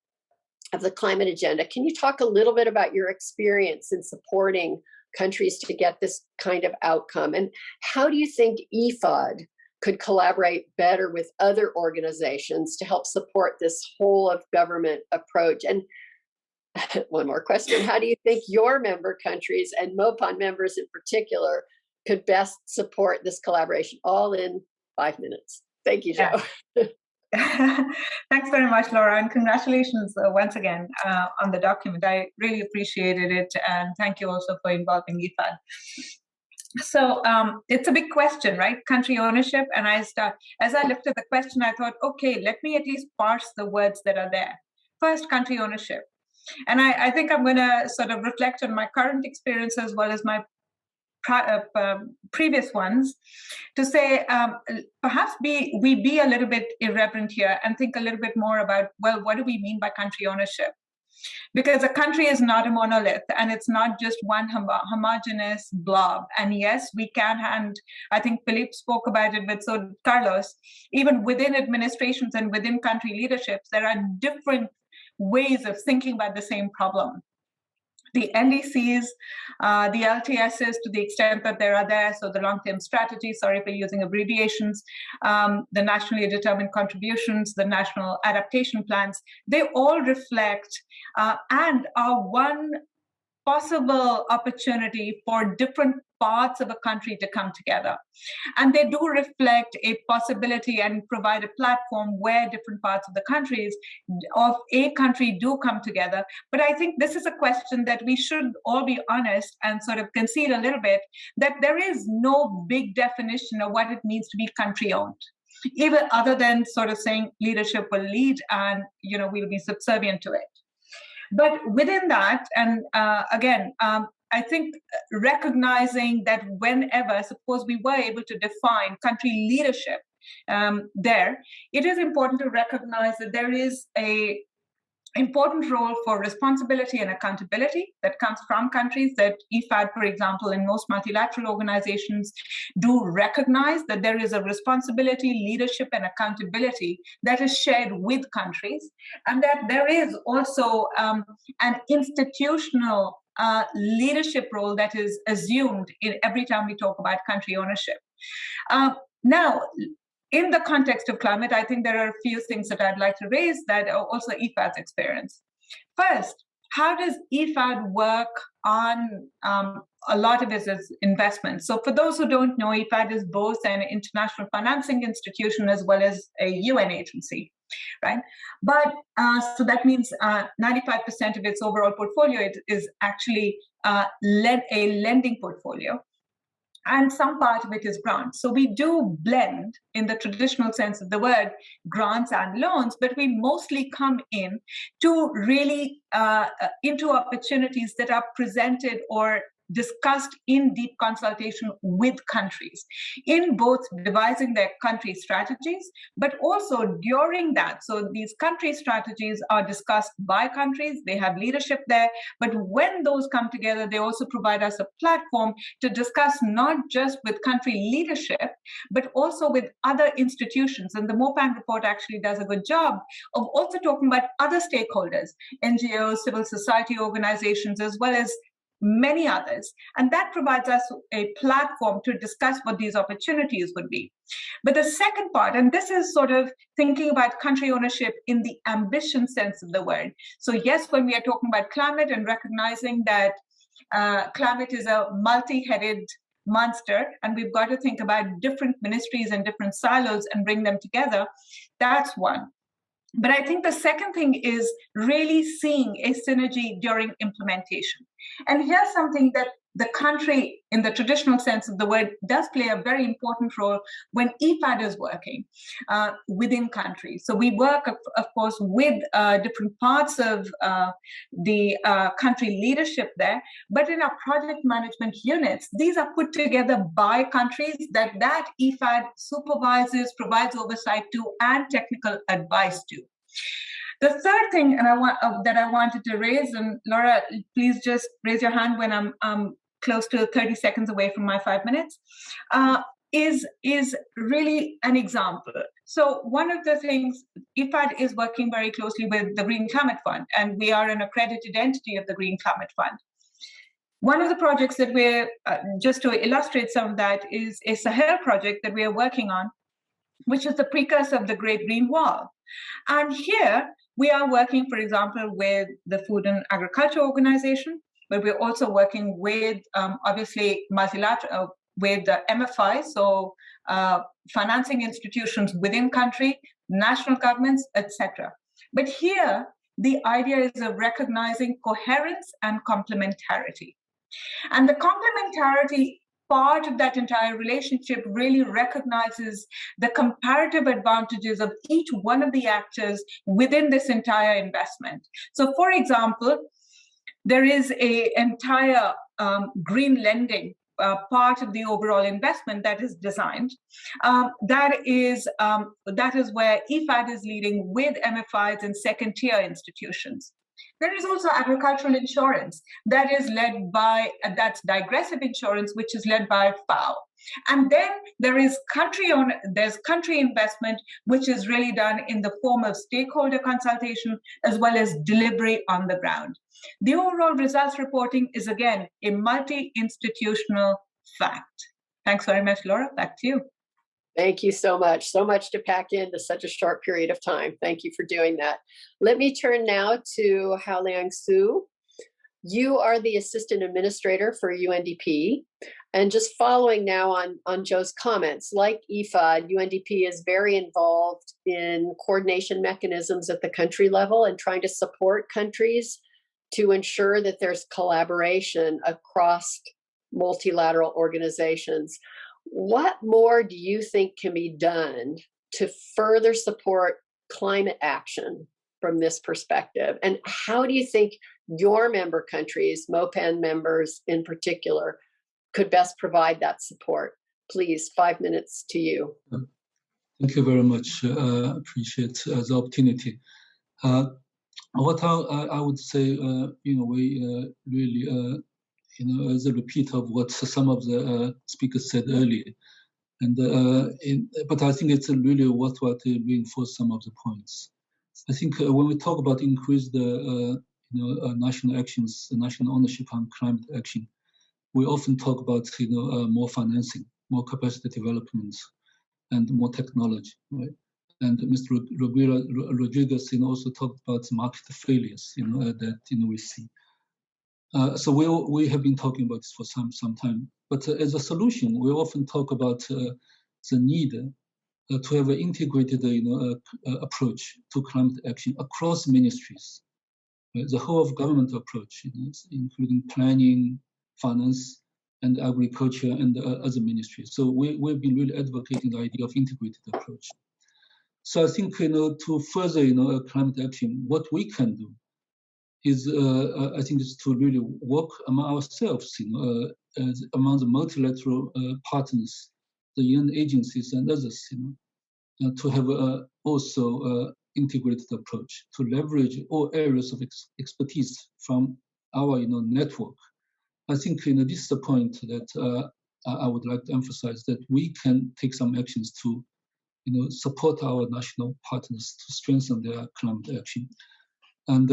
of the climate agenda, can you talk a little bit about your experience in supporting countries to get this kind of outcome? And how do you think IFAD could collaborate better with other organizations to help support this whole of government approach? And one more question, how do you think your member countries and MOPAN members in particular could best support this collaboration? All in 5 minutes. Thank you, Joe. Yeah. Thanks very much, Laura, and congratulations once again on the document. I really appreciated it, and thank you also for involving IFAD. So it's a big question, right? Country ownership. And as I looked at the question, I thought, okay, let me at least parse the words that are there. First, country ownership. And I think I'm going to sort of reflect on my current experience as well as my previous ones to say perhaps we be a little bit irreverent here and think a little bit more about, well, what do we mean by country ownership? Because a country is not a monolith and it's not just one homogeneous blob. And yes, we can, and I think Philippe spoke about it, but so did Carlos, even within administrations and within country leaderships, there are different ways of thinking about the same problem. The NDCs, the LTSs, to the extent that they are there, so the long-term strategy, sorry for using abbreviations, the nationally determined contributions, the national adaptation plans, they all reflect and are one possible opportunity for different parts of a country to come together. And they do reflect a possibility and provide a platform where different parts of the countries of a country do come together. But I think this is a question that we should all be honest and sort of concede a little bit, that there is no big definition of what it means to be country owned, even other than sort of saying leadership will lead and, you know, we'll be subservient to it. But within that, and again, I think recognizing that whenever, suppose we were able to define country leadership there, it is important to recognize that there is a important role for responsibility and accountability that comes from countries, that IFAD, for example, and most multilateral organizations do recognize that there is a responsibility, leadership, and accountability that is shared with countries, and that there is also an institutional leadership role that is assumed in every time we talk about country ownership. Now, in the context of climate, I think there are a few things that I'd like to raise that are also IFAD's experience. First, how does IFAD work on a lot of its investments? So for those who don't know, IFAD is both an international financing institution as well as a UN agency, right? But so that means 95% of its overall portfolio is actually a lending portfolio. and some part of it is grants. So we do blend, in the traditional sense of the word, grants and loans, but we mostly come in to really into opportunities that are presented or discussed in deep consultation with countries, in both devising their country strategies, but also during that. So these country strategies are discussed by countries, they have leadership there, but when those come together, they also provide us a platform to discuss not just with country leadership, but also with other institutions. And the MOPAN report actually does a good job of also talking about other stakeholders, NGOs, civil society organizations, as well as many others. And that provides us a platform to discuss what these opportunities would be. But the second part, and this is sort of thinking about country ownership in the ambition sense of the word. So yes, when we are talking about climate and recognizing that climate is a multi-headed monster, and we've got to think about different ministries and different silos and bring them together, that's one. But I think the second thing is really seeing a synergy during implementation. And here's something that the country, in the traditional sense of the word, does play a very important role when EFAD is working within countries. So we work, of course, with different parts of the country leadership there, but in our project management units, these are put together by countries that EFAD supervises, provides oversight to, and technical advice to. The third thing that I wanted to raise, and Laura, please just raise your hand when I'm close to 30 seconds away from my 5 minutes, is really an example. So one of the things, IFAD is working very closely with the Green Climate Fund, and we are an accredited entity of the Green Climate Fund. One of the projects that we're, just to illustrate some of that, is a Sahel project that we are working on, which is the precursor of the Great Green Wall. And here we are working, for example, with the Food and Agriculture Organization, but we're also working with, obviously, multilateral, with the MFI, so financing institutions within country, national governments, etc. But here, the idea is of recognizing coherence and complementarity. And the complementarity part of that entire relationship really recognizes the comparative advantages of each one of the actors within this entire investment. So, for example, there is an entire green lending part of the overall investment that is designed. That is where IFAD is leading with MFIs and second-tier institutions. There is also agricultural insurance that is led by, that's digressive insurance, which is led by FAO. And then there is country investment, which is really done in the form of stakeholder consultation as well as delivery on the ground. The overall results reporting is, again, a multi-institutional fact. Thanks very much, Laura. Back to you. Thank you so much. So much to pack into such a short period of time. Thank you for doing that. Let me turn now to Haoliang Su. You are the Assistant Administrator for UNDP. And just following now on Joe's comments, like IFAD, UNDP is very involved in coordination mechanisms at the country level and trying to support countries to ensure that there's collaboration across multilateral organizations. What more do you think can be done to further support climate action from this perspective? And how do you think your member countries, MOPAN members in particular, could best provide that support? Please, 5 minutes to you. Thank you very much. Appreciate the opportunity. What I would say, we really, as a repeat of what some of the speakers said earlier, and but I think it's really worthwhile to reinforce some of the points. I think when we talk about increase the national actions, the national ownership on climate action, we often talk about more financing, more capacity development, and more technology, right? And Mr. Rodriguez also talked about market failures, that we see. So we have been talking about this for some time. But as a solution, we often talk about the need to have an integrated approach to climate action across ministries. The whole of government approach, including planning, finance, and agriculture and other ministries. So we've been really advocating the idea of integrated approach. So I think, to further, climate action, what we can do is, I think, is to really work among ourselves, among the multilateral partners, the UN agencies and others, to have also integrated approach to leverage all areas of expertise from our, network. I think, this is the point that I would like to emphasize, that we can take some actions to, support our national partners to strengthen their climate action. And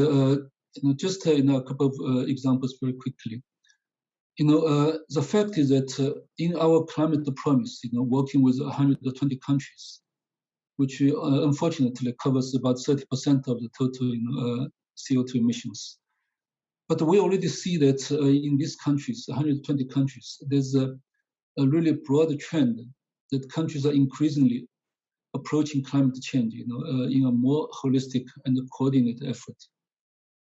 just a couple of examples very quickly. The fact is that in our climate promise, working with 120 countries, which unfortunately covers about 30% of the total CO2 emissions. But we already see that in these countries, 120 countries, there's a really broad trend that countries are increasingly approaching climate change, in a more holistic and coordinated effort.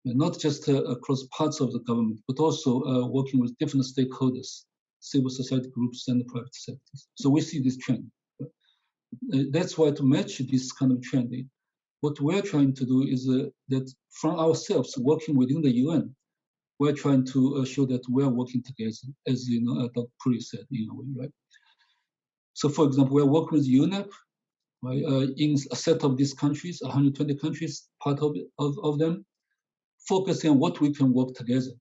Not just across parts of the government, but also working with different stakeholders, civil society groups and the private sectors. So we see this trend. That's why, to match this kind of trend, what we're trying to do is that from ourselves, working within the UN, we're trying to show that we're working together, as Dr. Puri said, right? So, for example, we're working with UNEP, right, in a set of these countries, 120 countries, part of them, focusing on what we can work together,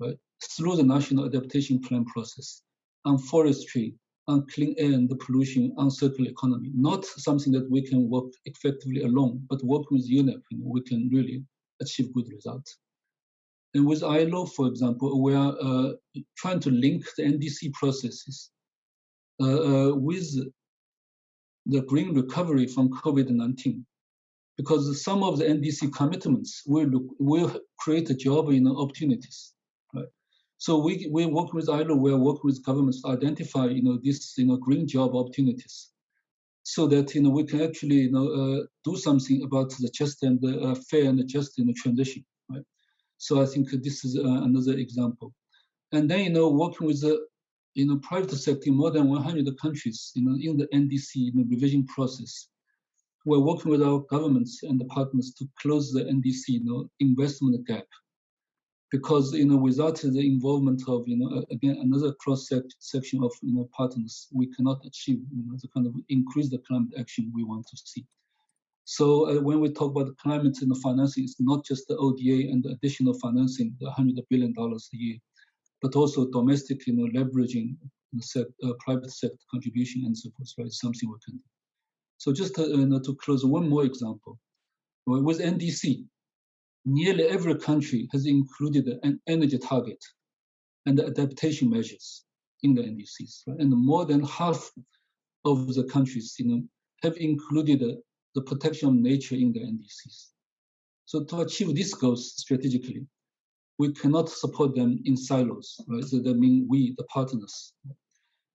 right, through the national adaptation plan process, on forestry, on clean air and the pollution, on circular economy. Not something that we can work effectively alone, but working with UNEP, we can really achieve good results. And with ILO, for example, we are trying to link the NDC processes with the green recovery from COVID-19, because some of the NDC commitments will create a job opportunities, right? So we're working with ILO, we're working with governments to identify this green job opportunities, so that we can actually do something about the just and fair and just transition, right? So I think this is another example. And then working with the private sector in more than 100 countries in the NDC revision process. We're working with our governments and the partners to close the NDC investment gap, because without the involvement of again another cross section of partners, we cannot achieve the kind of increase the climate action we want to see. So when we talk about climate financing, it's not just the ODA and the additional financing, the $100 billion a year, but also domestic leveraging private sector contribution and so forth, right? Something we can do. So just to close, one more example. With NDC, nearly every country has included an energy target and adaptation measures in the NDCs, right? And more than half of the countries have included the protection of nature in the NDCs. So to achieve these goals strategically, we cannot support them in silos, right? So that means we, the partners.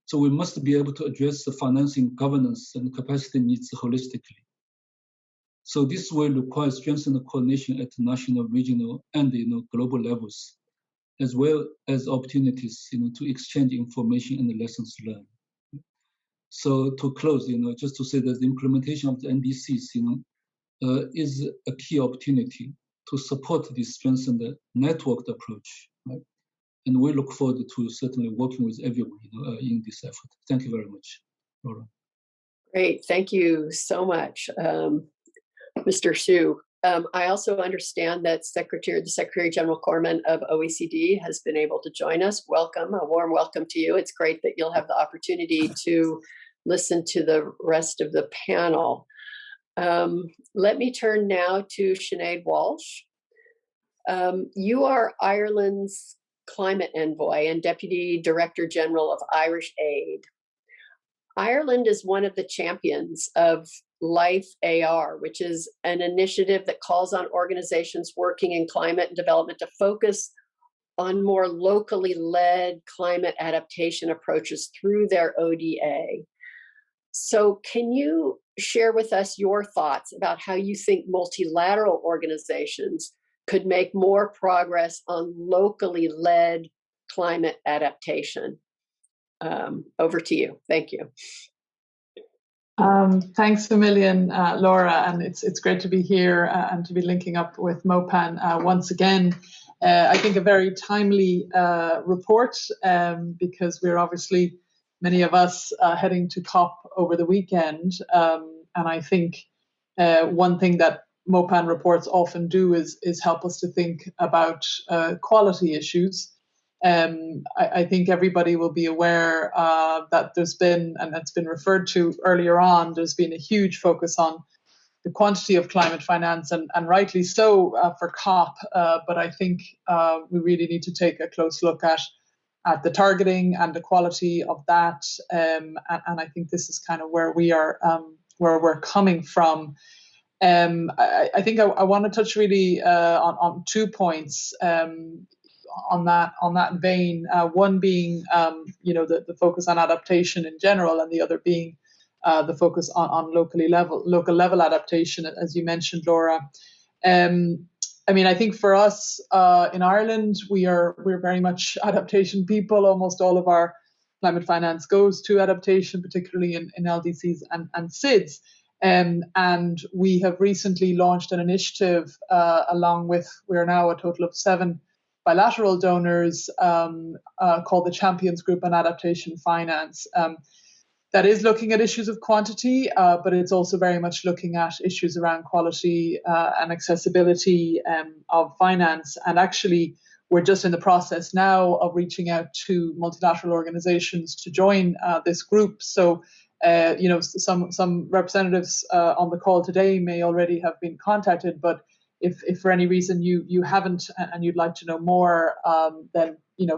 So we must be able to address the financing, governance, and capacity needs holistically. So this will require strengthened coordination at national, regional, and global levels, as well as opportunities to exchange information and lessons learned. So to close, just to say that the implementation of the NDCs, is a key opportunity to support this strengthened networked approach, right? And we look forward to certainly working with everyone in this effort. Thank you very much, Laura. Great, thank you so much, Mr. Xu. I also understand that the Secretary General Cormann of OECD has been able to join us. Welcome, a warm welcome to you. It's great that you'll have the opportunity to listen to the rest of the panel. Let me turn now to Sinead Walsh. You are Ireland's Climate Envoy and Deputy Director General of Irish Aid. Ireland is one of the champions of Life AR, which is an initiative that calls on organizations working in climate and development to focus on more locally led climate adaptation approaches through their ODA. So can you share with us your thoughts about how you think multilateral organizations could make more progress on locally led climate adaptation? Over to you. Thank you. Thanks a million, Laura, and it's great to be here and to be linking up with MOPAN once again. I think a very timely report because we're obviously, many of us, heading to COP over the weekend. And I think one thing that MOPAN reports often do is help us to think about quality issues. I think everybody will be aware that there's been, and it's been referred to earlier on, there's been a huge focus on the quantity of climate finance, and rightly so for COP. But I think we really need to take a close look at the targeting and the quality of that. And I think this is kind of where we are, where we're coming from. I think I want to touch really on 2 points. On that vein, one being the focus on adaptation in general, and the other being the focus on local level adaptation, as you mentioned, Laura. I mean, I think for us in Ireland, we're very much adaptation people. Almost all of our climate finance goes to adaptation, particularly in LDCs and SIDS. And we have recently launched an initiative along with, we're now a total of 7 bilateral donors called the Champions Group on Adaptation Finance. That is looking at issues of quantity, but it's also very much looking at issues around quality and accessibility of finance. And actually, we're just in the process now of reaching out to multilateral organizations to join this group. So, some representatives on the call today may already have been contacted, but if for any reason you haven't and you'd like to know more, then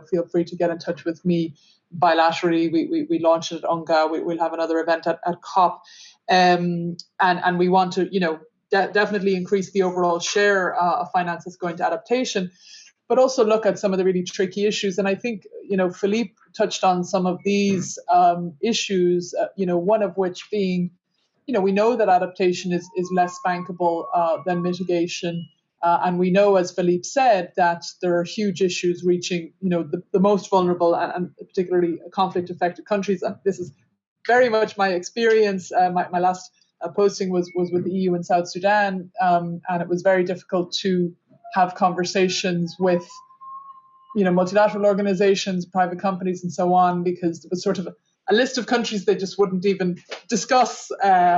feel free to get in touch with me bilaterally. We launched it at UNGA. We'll have another event at COP, and we want to definitely increase the overall share of finance that's going to adaptation, but also look at some of the really tricky issues. And I think Philippe touched on some of these issues. One of which being, we know that adaptation is less bankable than mitigation. And we know, as Philippe said, that there are huge issues reaching, the most vulnerable and particularly conflict-affected countries. And this is very much my experience. My last posting was with the EU in South Sudan, and it was very difficult to have conversations with, multilateral organizations, private companies, and so on, because it was sort of a list of countries they just wouldn't even discuss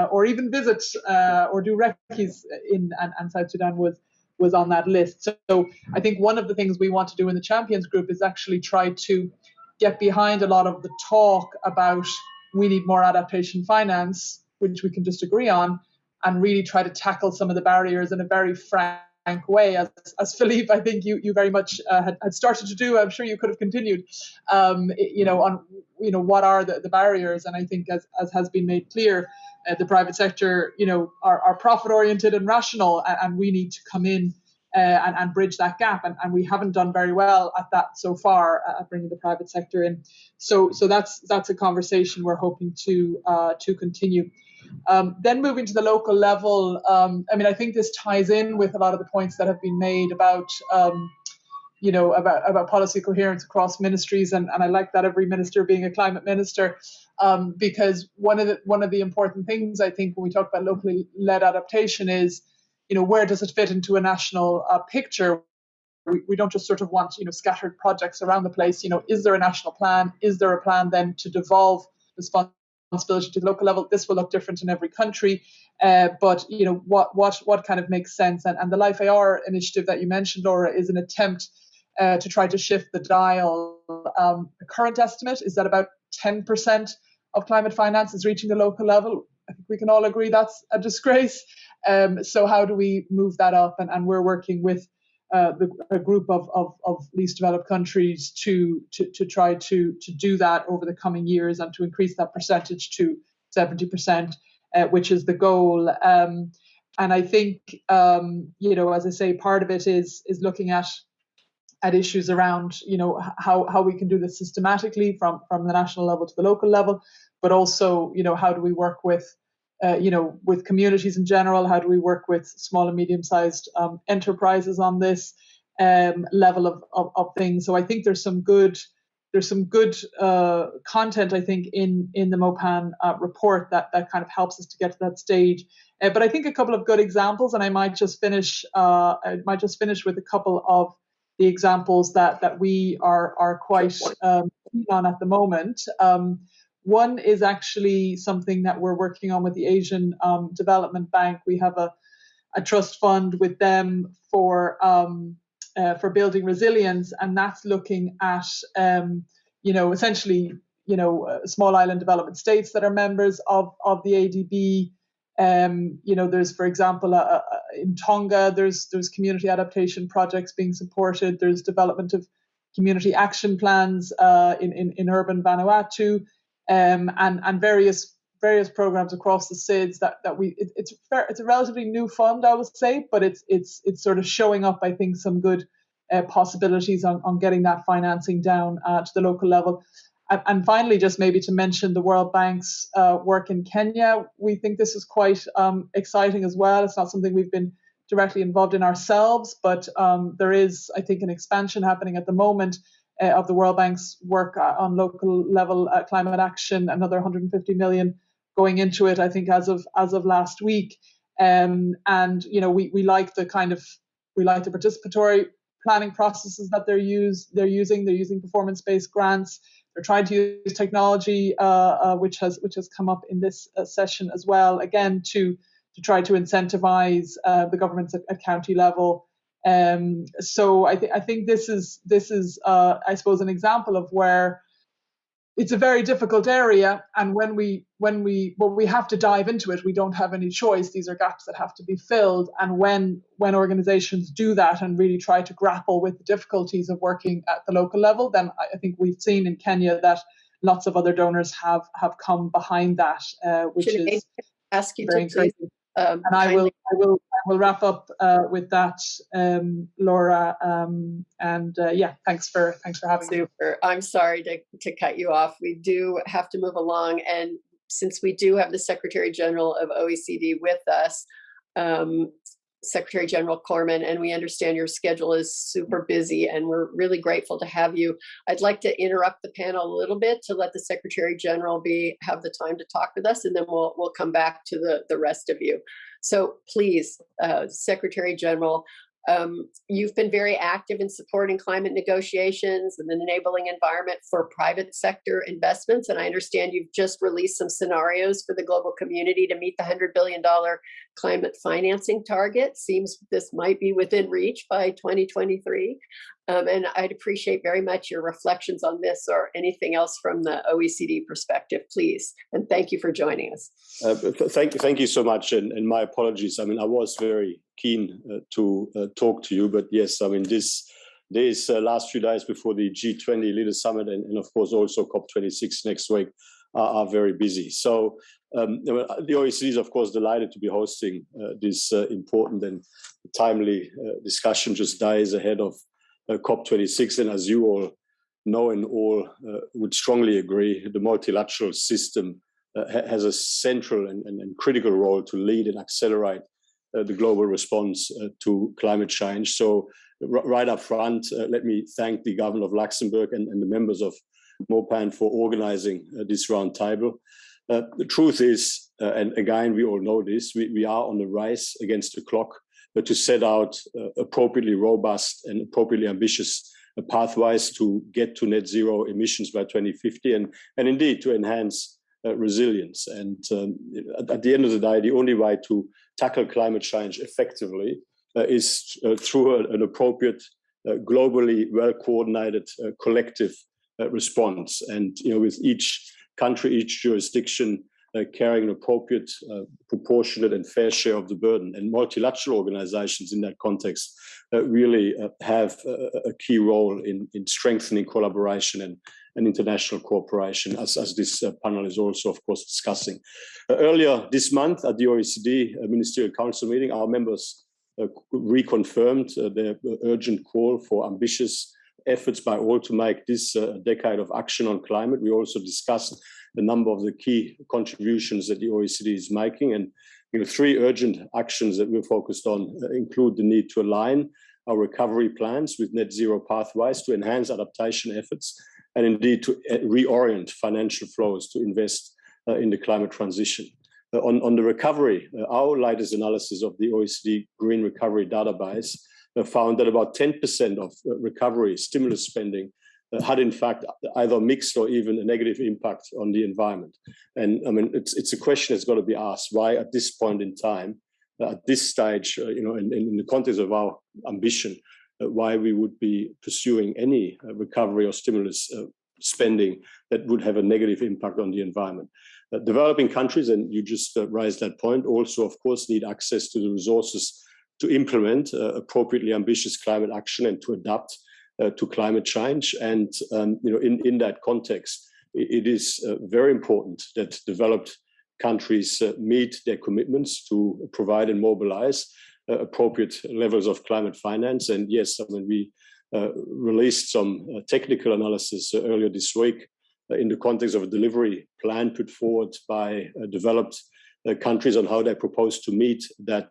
or even visit or do recce's in, and South Sudan was on that list. So I think one of the things we want to do in the Champions Group is actually try to get behind a lot of the talk about we need more adaptation finance, which we can just agree on, and really try to tackle some of the barriers in a very frank way, as Philippe, I think you very much had started to do. I'm sure you could have continued, on what are the barriers. And I think as has been made clear, the private sector, are profit oriented and rational, and we need to come in and bridge that gap. And we haven't done very well at that so far, at bringing the private sector in. So that's a conversation we're hoping to continue. Then moving to the local level, I think this ties in with a lot of the points that have been made about, about policy coherence across ministries, and I like that every minister being a climate minister, because one of the important things I think when we talk about locally led adaptation is, where does it fit into a national picture? We don't just sort of want scattered projects around the place. Is there a national plan? Is there a plan then to devolve responsibility to the local level? This will look different in every country, but what kind of makes sense? And the Life AR initiative that you mentioned, Laura, is an attempt to try to shift the dial. The current estimate is that about 10% of climate finance is reaching the local level. I think we can all agree that's a disgrace. So how do we move that up? And we're working with a group of least developed countries to try to do that over the coming years and to increase that percentage to 70%, which is the goal. And I think, as I say, part of it is looking at issues around, how we can do this systematically from the national level to the local level, but also, how do we work with communities in general? How do we work with small and medium-sized enterprises on this level of things? So I think there's some good there's some good content, I think, in the MOPAN report that kind of helps us to get to that stage. But I think a couple of good examples, and I might just finish with a couple of the examples that we are quite keen on at the moment. One is actually something that we're working on with the Asian Development Bank. We have a trust fund with them for building resilience, and that's looking at essentially small island development states that are members of the ADB. There's, for example, in Tonga, there's community adaptation projects being supported. There's development of community action plans in urban Vanuatu, and various programs across the SIDS it's a relatively new fund, I would say, but it's sort of showing up, I think, some good possibilities on getting that financing down to the local level. And finally, just maybe to mention the World Bank's work in Kenya. We think this is quite exciting as well. It's not something we've been directly involved in ourselves, but there is, I think, an expansion happening at the moment of the World Bank's work on local level climate action, another 150 million going into it, I think, as of last week. And we like the participatory planning processes that they're using performance-based grants. They're trying to use technology, which has come up in this session as well, again to try to incentivize the governments at county level. So I think this is I suppose an example of where it's a very difficult area, and when we have to dive into it, we don't have any choice. These are gaps that have to be filled, and when organizations do that and really try to grapple with the difficulties of working at the local level, then I think we've seen in Kenya that lots of other donors have come behind that, which is ask you very encouraging. And I will wrap up with that, Laura. Thanks for having me. Super. I'm sorry to cut you off. We do have to move along, and since we do have the Secretary General of OECD with us, Secretary General Cormann, and we understand your schedule is super busy, and we're really grateful to have you. I'd like to interrupt the panel a little bit to let the Secretary General have the time to talk with us, and then we'll come back to the rest of you. So please, Secretary General, you've been very active in supporting climate negotiations and an enabling environment for private sector investments. And I understand you've just released some scenarios for the global community to meet the $100 billion climate financing target. Seems this might be within reach by 2023. And I'd appreciate very much your reflections on this or anything else from the OECD perspective, please. And thank you for joining us. Thank you so much. And my apologies. I mean, I was very keen to talk to you, but yes, I mean, these last few days before the G20 Leaders Summit and of course also COP26 next week are very busy. So the OECD is of course delighted to be hosting this important and timely discussion just days ahead of COP26, and as you all know and all would strongly agree, the multilateral system has a central and critical role to lead and accelerate the global response to climate change. So right up front, let me thank the Government of Luxembourg and the members of MOPAN for organizing this roundtable. The truth is, and again, we all know this, we are on the race against the clock to set out appropriately robust and appropriately ambitious pathways to get to net zero emissions by 2050 and indeed to enhance resilience. And at the end of the day, the only way to tackle climate change effectively is through an appropriate, globally well-coordinated collective response. And with each country, each jurisdiction carrying an appropriate, proportionate and fair share of the burden. And multilateral organizations in that context really have a key role in strengthening collaboration and international cooperation, as this panel is also, of course, discussing. Earlier this month at the OECD Ministerial Council meeting, our members reconfirmed their urgent call for ambitious efforts by all to make this a decade of action on climate. We also discussed a number of the key contributions that the OECD is making, and three urgent actions that we're focused on include the need to align our recovery plans with net zero pathways to enhance adaptation efforts and indeed to reorient financial flows to invest in the climate transition. On the recovery, our latest analysis of the OECD Green Recovery database found that about 10% of recovery stimulus spending had in fact either mixed or even a negative impact on the environment. And I mean, it's a question that's got to be asked: why at this point in time, at this stage, in the context of our ambition, why we would be pursuing any recovery or stimulus spending that would have a negative impact on the environment. Developing countries, and you just raised that point, also of course need access to the resources to implement appropriately ambitious climate action and to adapt to climate change. And in that context, it is very important that developed countries meet their commitments to provide and mobilize appropriate levels of climate finance. And yes, I mean, we released some technical analysis earlier this week in the context of a delivery plan put forward by developed countries on how they propose to meet that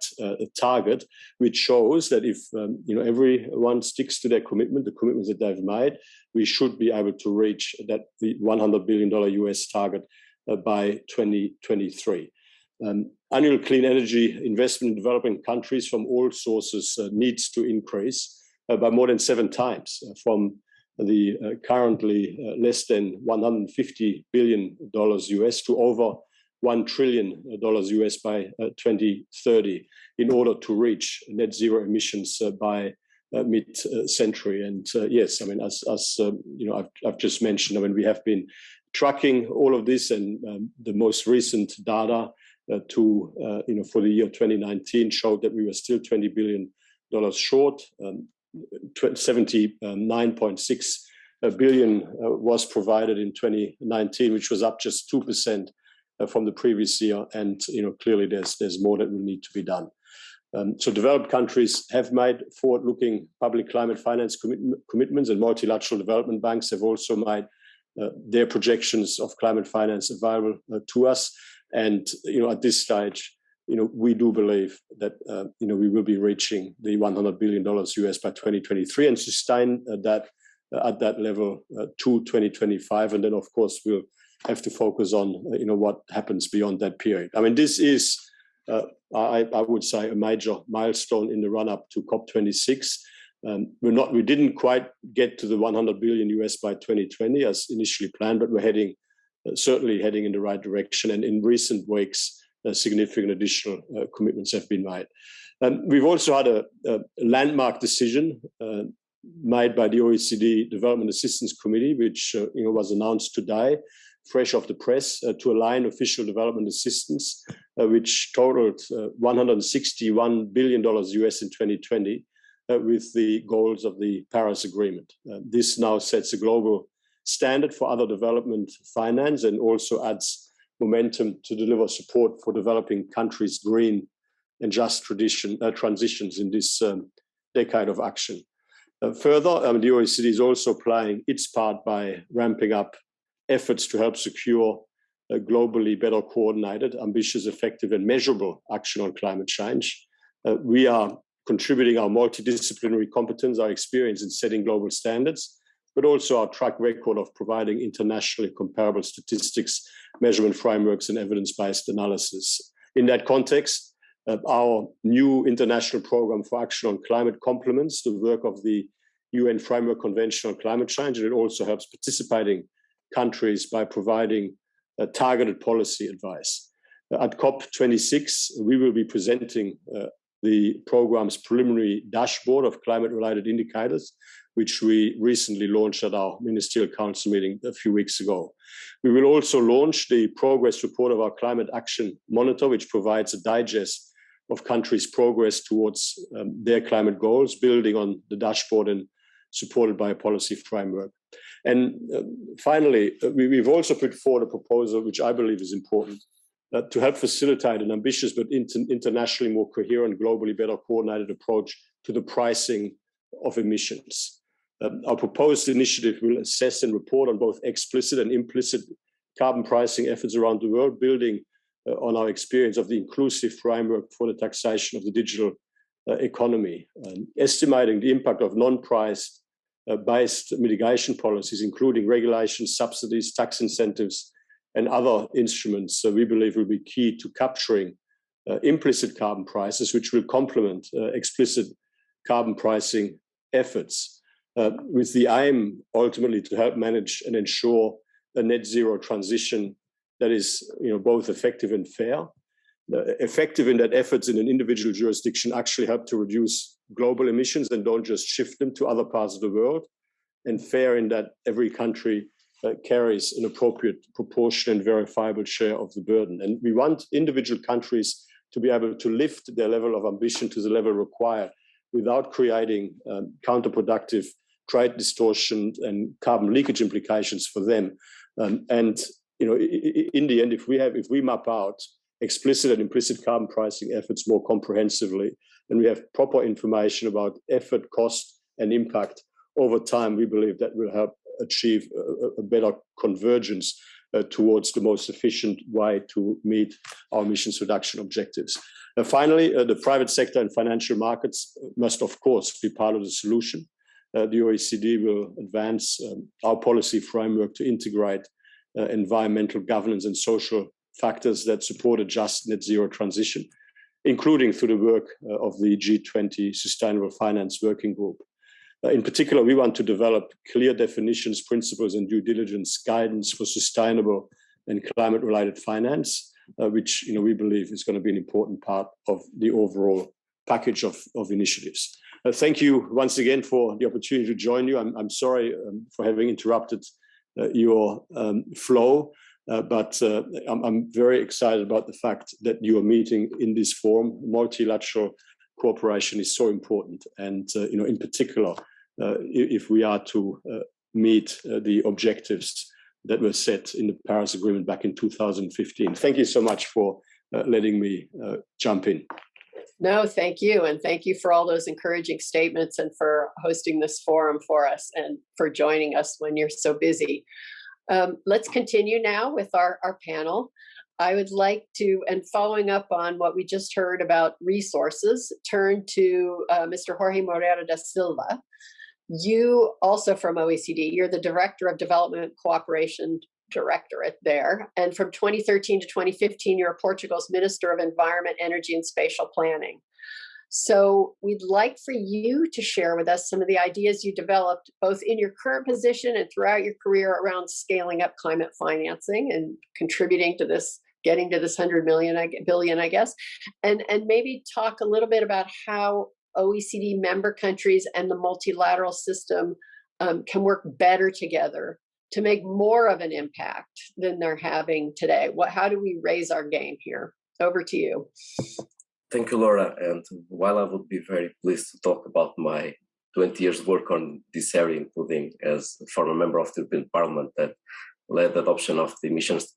target, which shows that if everyone sticks to their commitment, the commitments that they've made, we should be able to reach that the $100 billion US target by 2023. Annual clean energy investment in developing countries from all sources needs to increase by more than 7 times from the currently less than $150 billion US to over $1 trillion US by 2030 in order to reach net zero emissions by mid-century. And yes, I mean, as I've just mentioned, I mean, we have been tracking all of this, and the most recent data for the year 2019 showed that we were still $20 billion short. 79.6 billion was provided in 2019, which was up just 2% from the previous year. And clearly there's more that will need to be done. So developed countries have made forward-looking public climate finance commitments, and multilateral development banks have also made their projections of climate finance available to us. And at this stage, we do believe that we will be reaching the $100 billion US by 2023 and sustain that at that level to 2025. And then, of course, we'll have to focus on what happens beyond that period. I mean, this is, I would say, a major milestone in the run-up to COP26. We didn't quite get to the 100 billion US by 2020 as initially planned, but we're certainly heading in the right direction. And in recent weeks, significant additional commitments have been made. We've also had a landmark decision made by the OECD Development Assistance Committee, which was announced today, fresh off the press, to align official development assistance, which totaled $161 billion US in 2020, with the goals of the Paris Agreement. This now sets a global standard for other development finance and also adds momentum to deliver support for developing countries' green and just transitions in this decade of action. Further, the OECD is also playing its part by ramping up efforts to help secure a globally better coordinated, ambitious, effective, and measurable action on climate change. We are contributing our multidisciplinary competence, our experience in setting global standards, but also our track record of providing internationally comparable statistics, measurement frameworks, and evidence-based analysis. In that context, our new international program for action on climate complements the work of the UN Framework Convention on Climate Change, and it also helps participating countries by providing targeted policy advice. At COP26, we will be presenting the program's preliminary dashboard of climate-related indicators, which we recently launched at our Ministerial Council meeting a few weeks ago. We will also launch the progress report of our Climate Action Monitor, which provides a digest of countries' progress towards their climate goals, building on the dashboard and supported by a policy framework. And finally, we've also put forward a proposal, which I believe is important, to help facilitate an ambitious but internationally more coherent, globally better coordinated approach to the pricing of emissions. Our proposed initiative will assess and report on both explicit and implicit carbon pricing efforts around the world, building on our experience of the inclusive framework for the taxation of the digital economy, estimating the impact of non-priced based mitigation policies, including regulations, subsidies, tax incentives, and other instruments, we believe will be key to capturing implicit carbon prices, which will complement explicit carbon pricing efforts, with the aim ultimately to help manage and ensure a net zero transition that is, both effective and fair. Effective in that efforts in an individual jurisdiction actually help to reduce global emissions and don't just shift them to other parts of the world, and fair in that every country carries an appropriate proportion and verifiable share of the burden. And we want individual countries to be able to lift their level of ambition to the level required without creating counterproductive trade distortion and carbon leakage implications for them. And in the end, if we map out explicit and implicit carbon pricing efforts more comprehensively, and we have proper information about effort, cost, and impact over time, we believe that will help achieve a better convergence towards the most efficient way to meet our emissions reduction objectives. Finally, the private sector and financial markets must, of course, be part of the solution. The OECD will advance our policy framework to integrate environmental governance and social factors that support a just net zero transition, including through the work of the G20 Sustainable Finance Working Group. In particular, we want to develop clear definitions, principles, and due diligence guidance for sustainable and climate-related finance, which we believe is going to be an important part of the overall package of initiatives. Thank you once again for the opportunity to join you. I'm sorry for having interrupted your flow, but I'm very excited about the fact that you are meeting in this forum. Multilateral cooperation is so important, and in particular, if we are to meet the objectives that were set in the Paris Agreement back in 2015. Thank you so much for letting me jump in. No, thank you. And thank you for all those encouraging statements and for hosting this forum for us and for joining us when you're so busy. Let's continue now with our panel. I would like to, and following up on what we just heard about resources, turn to Mr. Jorge Moreira da Silva. You also from OECD, you're the Director of Development Cooperation Directorate there. And from 2013 to 2015, you're Portugal's Minister of Environment, Energy, and Spatial Planning. So we'd like for you to share with us some of the ideas you developed, both in your current position and throughout your career, around scaling up climate financing and contributing to this, getting to this 100 billion, I guess, and maybe talk a little bit about how OECD member countries and the multilateral system can work better together to make more of an impact than they're having today. How do we raise our game here? Over to you. Thank you, Laura. And while I would be very pleased to talk about my 20 years work on this area, including as a former member of the European Parliament that led the adoption of the emissions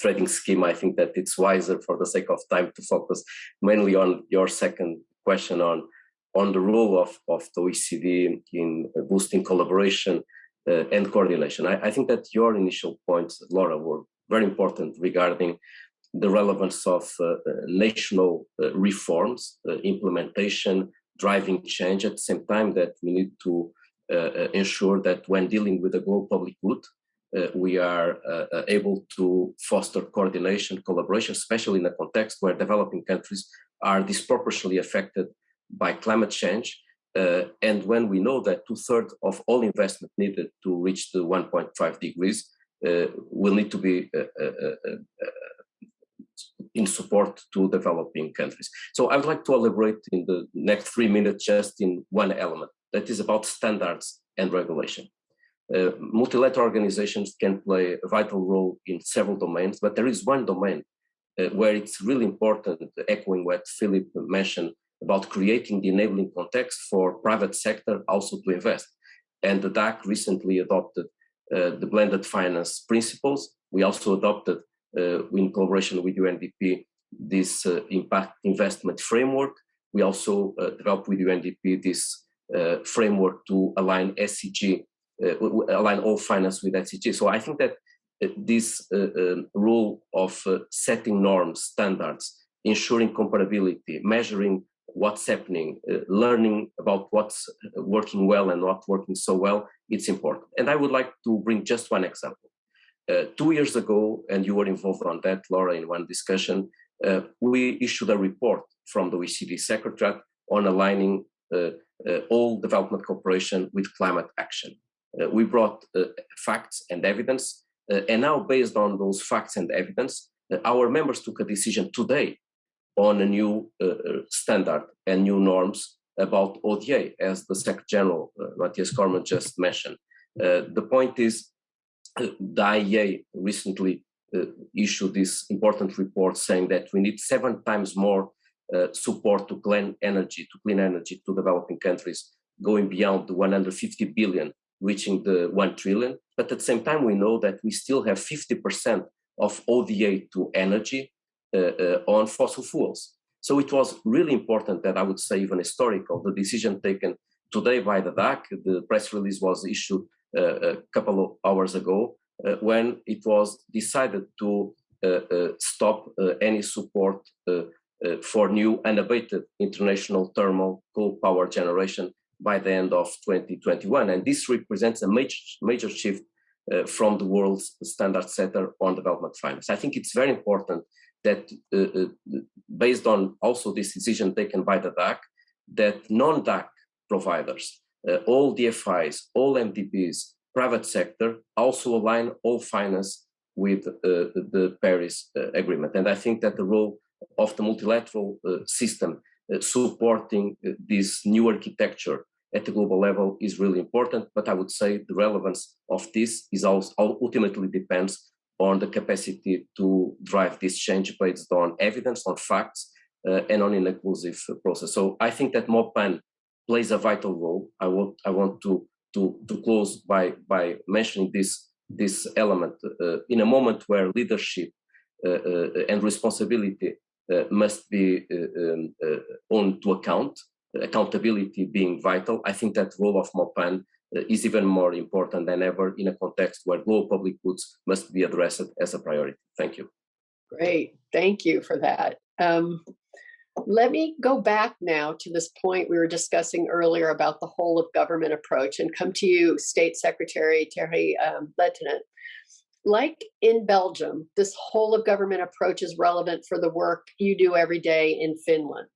trading scheme, I think that it's wiser, for the sake of time, to focus mainly on your second question on the role of the OECD in boosting collaboration and coordination. I think that your initial points, Laura, were very important regarding the relevance of national reforms, implementation, driving change, at the same time that we need to ensure that when dealing with the global public good, we are able to foster coordination, collaboration, especially in a context where developing countries are disproportionately affected by climate change. And when we know that 2/3 of all investment needed to reach the 1.5 degrees will need to be in support to developing countries. So I would like to elaborate in the next 3 minutes just in one element, that is about standards and regulation. Multilateral organizations can play a vital role in several domains, but there is one domain where it's really important, echoing what Philippe mentioned, about creating the enabling context for private sector also to invest. And the DAC recently adopted the blended finance principles. We also adopted, in collaboration with UNDP, this impact investment framework. We also developed with UNDP this framework to align SCG, align all finance with SCG. So I think that this role of setting norms, standards, ensuring comparability, measuring what's happening, learning about what's working well and not working so well, it's important. And I would like to bring just one example. 2 years ago, and you were involved on that, Laura, in one discussion, we issued a report from the OECD Secretariat on aligning all development cooperation with climate action. We brought facts and evidence, and now based on those facts and evidence, our members took a decision today on a new standard and new norms about ODA, as the Secretary General, Mathias Cormann, just mentioned. The point is, the IEA recently issued this important report saying that we need 7 times more support to clean energy to developing countries, going beyond the 150 billion, reaching the 1 trillion. But at the same time, we know that we still have 50% of ODA to energy on fossil fuels. So it was really important that I would say even historical, the decision taken today by the DAC, the press release was issued a couple of hours ago, when it was decided to stop any support for new unabated international thermal coal power generation by the end of 2021. And this represents a major shift from the world's standard setter on development finance. I think it's very important that based on also this decision taken by the DAC, that non-DAC providers, all DFIs, all MDBs, private sector, also align all finance with the Paris Agreement. And I think that the role of the multilateral system supporting this new architecture at the global level is really important. But I would say the relevance of this is also ultimately depends on the capacity to drive this change based on evidence, on facts, and on an inclusive process. So I think that MOPAN plays a vital role. I want to close by mentioning this element in a moment where leadership and responsibility must be on to account, accountability being vital. I think that role of MOPAN is even more important than ever in a context where global public goods must be addressed as a priority. Thank you. Great, thank you for that. Let me go back now to this point we were discussing earlier about the whole of government approach and come to you, State Secretary Terhi Lieutenant. Like in Belgium, this whole of government approach is relevant for the work you do every day in Finland.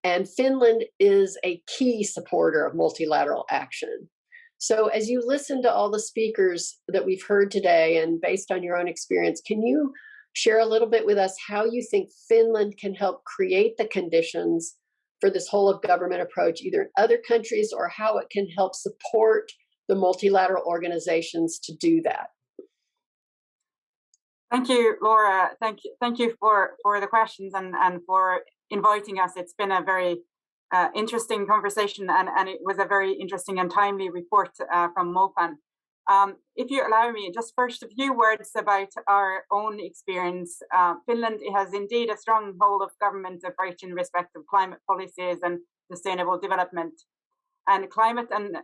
And Finland is a key supporter of multilateral action. So as you listen to all the speakers that we've heard today, and based on your own experience, can you share a little bit with us how you think Finland can help create the conditions for this whole of government approach, either in other countries or how it can help support the multilateral organizations to do that? Thank you, Laura. Thank you for the questions and for inviting us. It's been a very interesting conversation, and it was a very interesting and timely report from MOPAN. If you allow me, just first a few words about our own experience. Finland has indeed a strong whole of government approach in respect of climate policies and sustainable development. And climate and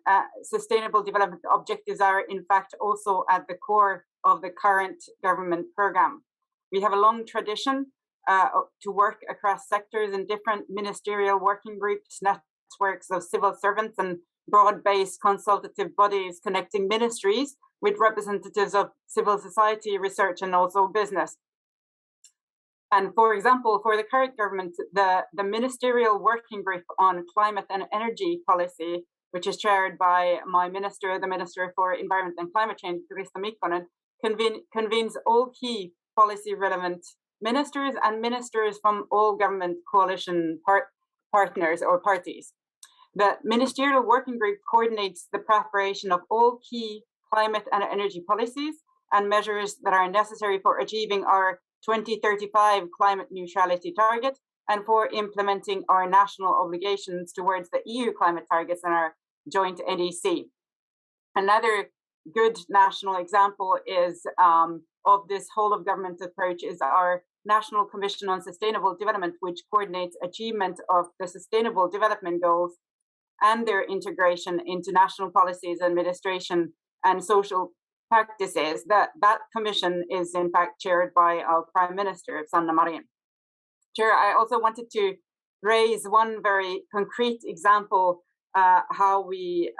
sustainable development objectives are in fact also at the core of the current government program. We have a long tradition to work across sectors in different ministerial working groups, networks of civil servants and broad-based consultative bodies connecting ministries with representatives of civil society, research, and also business. And for example, for the current government, the Ministerial Working Group on Climate and Energy Policy, which is chaired by my minister, the Minister for Environment and Climate Change, Krista Mikkonen, convenes all key policy-relevant ministers and ministers from all government coalition partners or parties. The Ministerial Working Group coordinates the preparation of all key climate and energy policies and measures that are necessary for achieving our 2035 climate neutrality target and for implementing our national obligations towards the EU climate targets and our joint NDC. Another good national example is of this whole of government approach is our National Commission on Sustainable Development, which coordinates achievement of the Sustainable Development Goals and their integration into national policies, administration, and social practices. That commission is in fact chaired by our Prime Minister, Sanna Marin. Chair, I also wanted to raise one very concrete example how we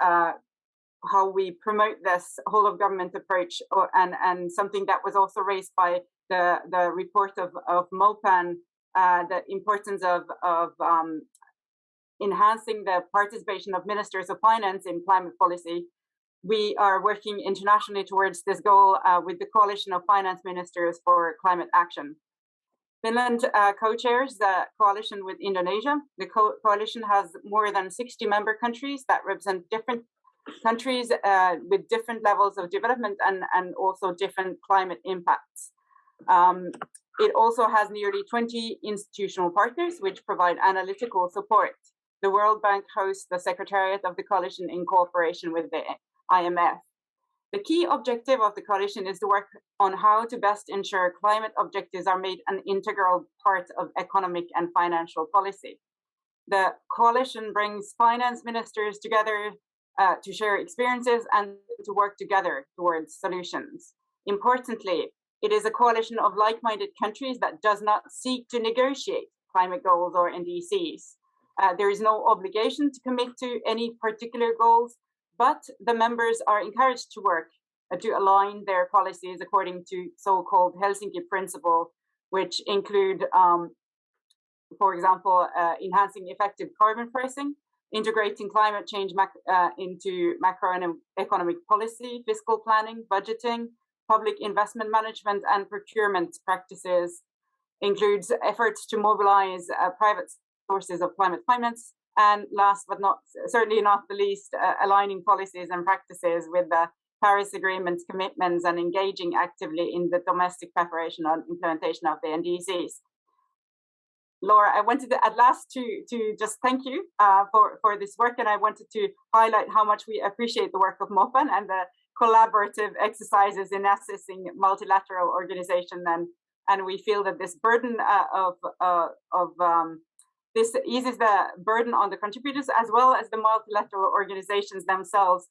promote this whole of government approach, and something that was also raised by the report of MOPAN, the importance of enhancing the participation of ministers of finance in climate policy. We are working internationally towards this goal with the Coalition of Finance Ministers for Climate Action. Finland co-chairs the coalition with Indonesia. The coalition has more than 60 member countries that represent different countries with different levels of development and also different climate impacts. It also has nearly 20 institutional partners which provide analytical support. The World Bank hosts the Secretariat of the coalition in cooperation with the IMF. The key objective of the coalition is to work on how to best ensure climate objectives are made an integral part of economic and financial policy. The coalition brings finance ministers together to share experiences and to work together towards solutions. Importantly, it is a coalition of like-minded countries that does not seek to negotiate climate goals or NDCs. There is no obligation to commit to any particular goals, but the members are encouraged to work to align their policies according to so-called Helsinki Principle, which include, for example, enhancing effective carbon pricing, integrating climate change into macroeconomic policy, fiscal planning, budgeting, public investment management, and procurement practices, includes efforts to mobilize private sources of climate finance, and last but certainly not the least, aligning policies and practices with the Paris Agreement's commitments and engaging actively in the domestic preparation and implementation of the NDCs. Laura, I wanted to, at last to just thank you for this work, and I wanted to highlight how much we appreciate the work of MOPAN and the collaborative exercises in assessing multilateral organization, and we feel that this burden this eases the burden on the contributors as well as the multilateral organizations themselves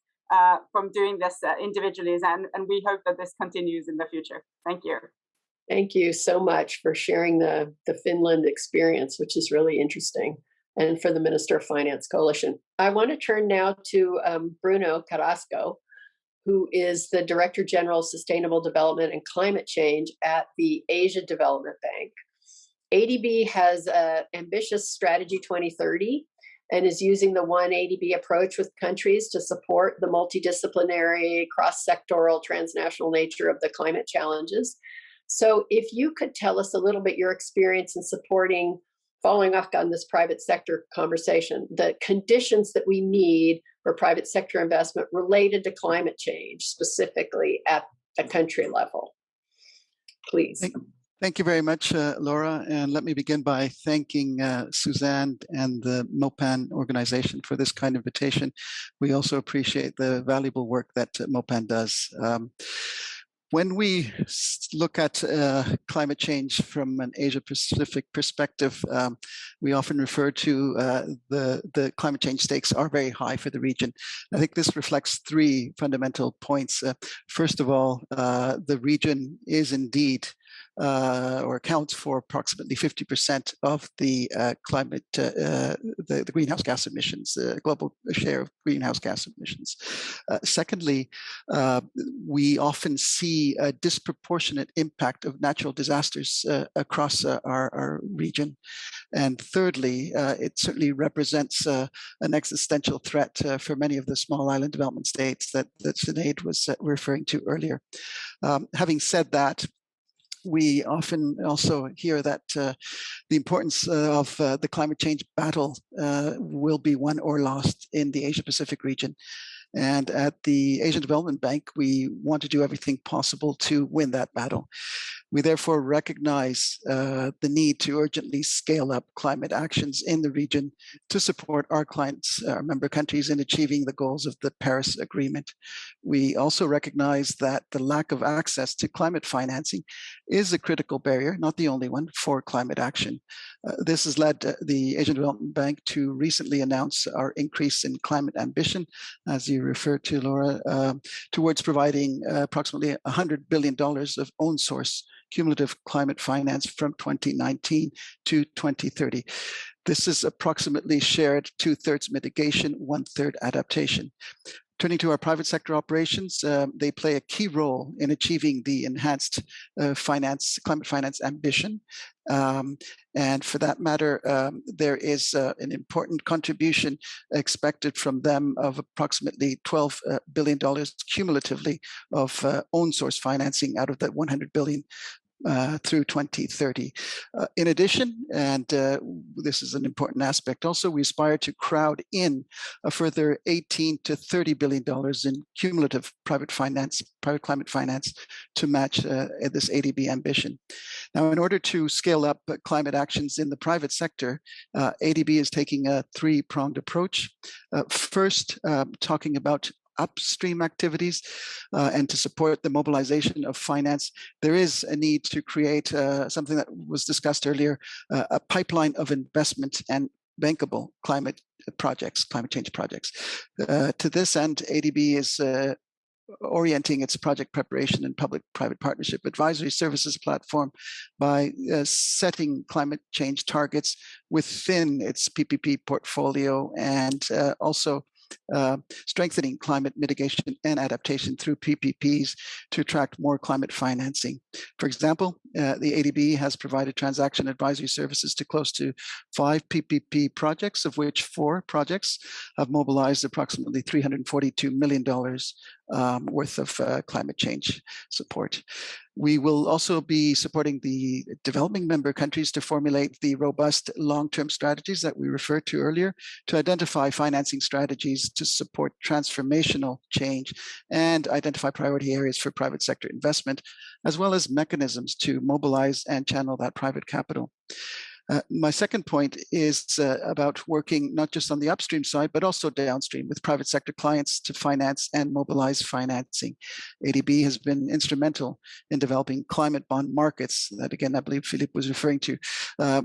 from doing this individually, and we hope that this continues in the future. Thank you. Thank you so much for sharing the Finland experience, which is really interesting, and for the Minister of Finance Coalition. I want to turn now to Bruno Carrasco, who is the Director General of Sustainable Development and Climate Change at the Asia Development Bank. ADB has an ambitious strategy 2030 and is using the one ADB approach with countries to support the multidisciplinary, cross-sectoral, transnational nature of the climate challenges. So if you could tell us a little bit your experience in supporting, following up on this private sector conversation, the conditions that we need for private sector investment related to climate change, specifically at a country level. Please. Thank you very much, Laura. And let me begin by thanking Suzanne and the MOPAN organization for this kind of invitation. We also appreciate the valuable work that MOPAN does. When we look at climate change from an Asia-Pacific perspective, we often refer to the climate change stakes are very high for the region. I think this reflects three fundamental points. First of all, the region is indeed or accounts for approximately 50% of the climate, the greenhouse gas emissions, the global share of greenhouse gas emissions. Secondly, we often see a disproportionate impact of natural disasters across our region. And thirdly, it certainly represents an existential threat for many of the small island development states that Sinead was referring to earlier. Having said that, we often also hear that the importance of the climate change battle will be won or lost in the Asia-Pacific region. And at the Asian Development Bank, we want to do everything possible to win that battle. We therefore recognize the need to urgently scale up climate actions in the region to support our clients, our member countries, in achieving the goals of the Paris Agreement. We also recognize that the lack of access to climate financing is a critical barrier, not the only one, for climate action. This has led the Asian Development Bank to recently announce our increase in climate ambition, as you referred to, Laura, towards providing approximately $100 billion of own source cumulative climate finance from 2019 to 2030. This is approximately shared 2/3 mitigation, 1/3 adaptation. Turning to our private sector operations, they play a key role in achieving the enhanced climate finance ambition. And for that matter, there is an important contribution expected from them of approximately $12 billion cumulatively of own source financing out of that $100 billion through 2030. In addition, and this is an important aspect also, we aspire to crowd in a further $18 to $30 billion in cumulative private climate finance to match this ADB ambition. Now, in order to scale up climate actions in the private sector, ADB is taking a three-pronged approach. First, talking about upstream activities and to support the mobilization of finance, there is a need to create something that was discussed earlier, a pipeline of investment and bankable climate change projects. To this end, ADB is orienting its project preparation and public-private partnership advisory services platform by setting climate change targets within its PPP portfolio and also strengthening climate mitigation and adaptation through PPPs to attract more climate financing. For example, the ADB has provided transaction advisory services to close to 5 PPP projects, of which 4 projects have mobilized approximately $342 million worth of climate change support. We will also be supporting the developing member countries to formulate the robust long-term strategies that we referred to earlier to identify financing strategies to support transformational change and identify priority areas for private sector investment, as well as mechanisms to mobilize and channel that private capital. My second point is about working not just on the upstream side, but also downstream with private sector clients to finance and mobilize financing. ADB has been instrumental in developing climate bond markets that, again, I believe Philippe was referring to,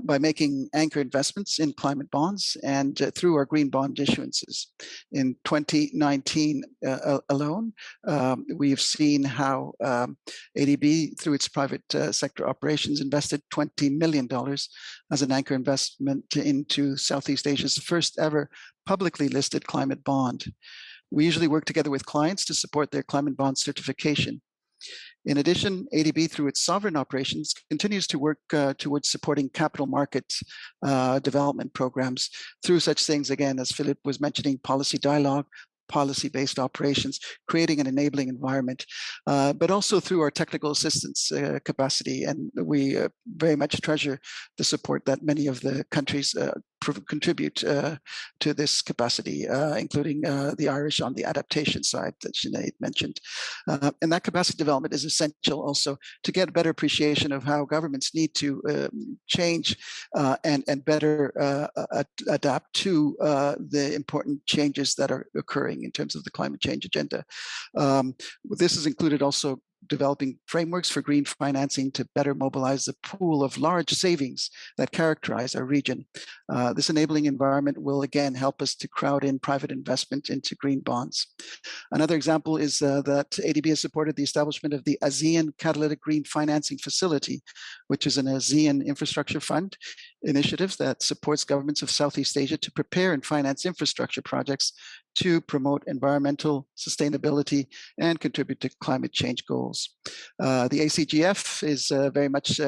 by making anchor investments in climate bonds and through our green bond issuances. In 2019 alone, we have seen how ADB, through its private sector operations, invested $20 million as an anchor investment into Southeast Asia's first ever publicly listed climate bond. We usually work together with clients to support their climate bond certification. In addition, ADB, through its sovereign operations, continues to work towards supporting capital market development programs through such things, again, as Philippe was mentioning, policy dialogue, policy-based operations, creating an enabling environment, but also through our technical assistance capacity. And we very much treasure the support that many of the countries contribute to this capacity, including the Irish on the adaptation side that Sinead mentioned. And that capacity development is essential also to get a better appreciation of how governments need to change and better adapt to the important changes that are occurring in terms of the climate change agenda. This has included also developing frameworks for green financing to better mobilize the pool of large savings that characterize our region. This enabling environment will again help us to crowd in private investment into green bonds. Another example is that ADB has supported the establishment of the ASEAN Catalytic Green Financing Facility, which is an ASEAN infrastructure fund initiative that supports governments of Southeast Asia to prepare and finance infrastructure projects to promote environmental sustainability and contribute to climate change goals. The ACGF is very much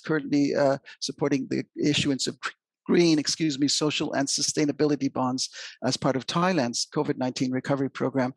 currently supporting the issuance of green, social and sustainability bonds as part of Thailand's COVID-19 recovery program,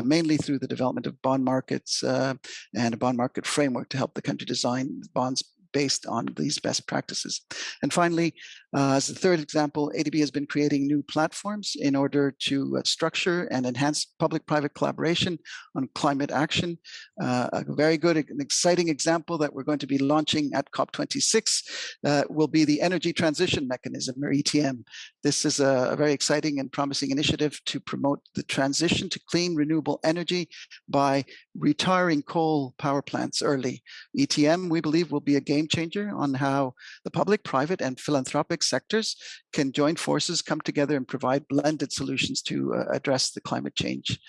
mainly through the development of bond markets and a bond market framework to help the country design bonds based on these best practices. And finally, as the third example, ADB has been creating new platforms in order to structure and enhance public-private collaboration on climate action. A very good and exciting example that we're going to be launching at COP26 will be the Energy Transition Mechanism, or ETM. This is a very exciting and promising initiative to promote the transition to clean, renewable energy by retiring coal power plants early. ETM, we believe, will be a game changer on how the public, private, and philanthropic sectors can join forces, come together, and provide blended solutions to address the climate change.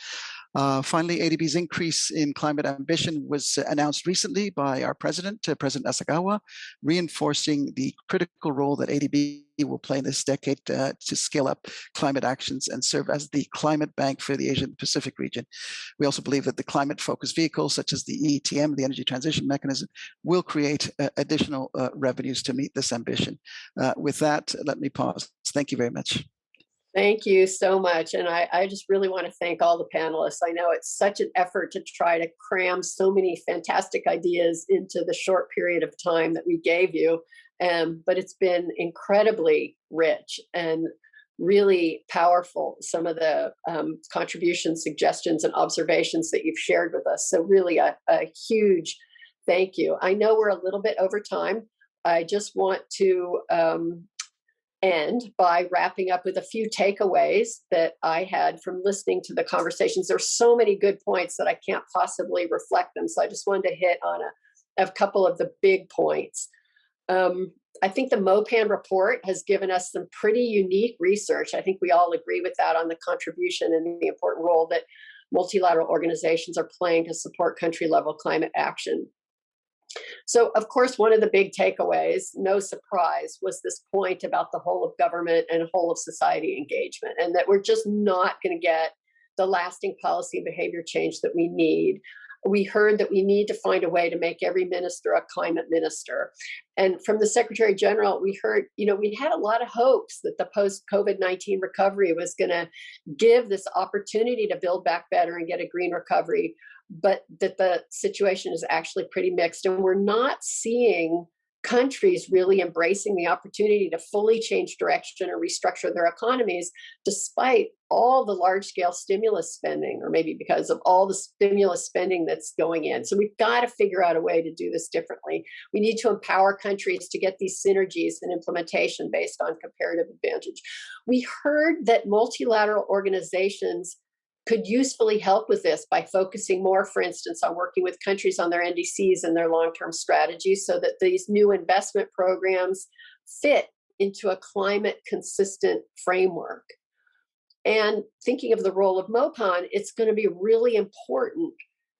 Finally, ADB's increase in climate ambition was announced recently by our president, President Asagawa, reinforcing the critical role that ADB will play in this decade to scale up climate actions and serve as the climate bank for the Asian Pacific region. We also believe that the climate-focused vehicles, such as the EETM, the Energy Transition Mechanism, will create additional revenues to meet this ambition. With that, let me pause. Thank you very much. Thank you so much. And I just really want to thank all the panelists. I know it's such an effort to try to cram so many fantastic ideas into the short period of time that we gave you. But it's been incredibly rich and really powerful, some of the contributions, suggestions, and observations that you've shared with us. So really a huge thank you. I know we're a little bit over time. I just want to end by wrapping up with a few takeaways that I had from listening to the conversations. There's so many good points that I can't possibly reflect them. So I just wanted to hit on a couple of the big points. I think the MOPAN report has given us some pretty unique research. I think we all agree with that on the contribution and the important role that multilateral organizations are playing to support country-level climate action. So, of course, one of the big takeaways, no surprise, was this point about the whole of government and whole of society engagement, and that we're just not going to get the lasting policy and behavior change that we need. We heard that we need to find a way to make every minister a climate minister. And from the Secretary General, we heard, we had a lot of hopes that the post-COVID-19 recovery was going to give this opportunity to build back better and get a green recovery, but that the situation is actually pretty mixed. And we're not seeing countries really embracing the opportunity to fully change direction or restructure their economies, despite all the large-scale stimulus spending, or maybe because of all the stimulus spending that's going in. So we've got to figure out a way to do this differently. We need to empower countries to get these synergies and implementation based on comparative advantage. We heard that multilateral organizations could usefully help with this by focusing more, for instance, on working with countries on their NDCs and their long-term strategies so that these new investment programs fit into a climate-consistent framework. And thinking of the role of MOPAN, it's going to be really important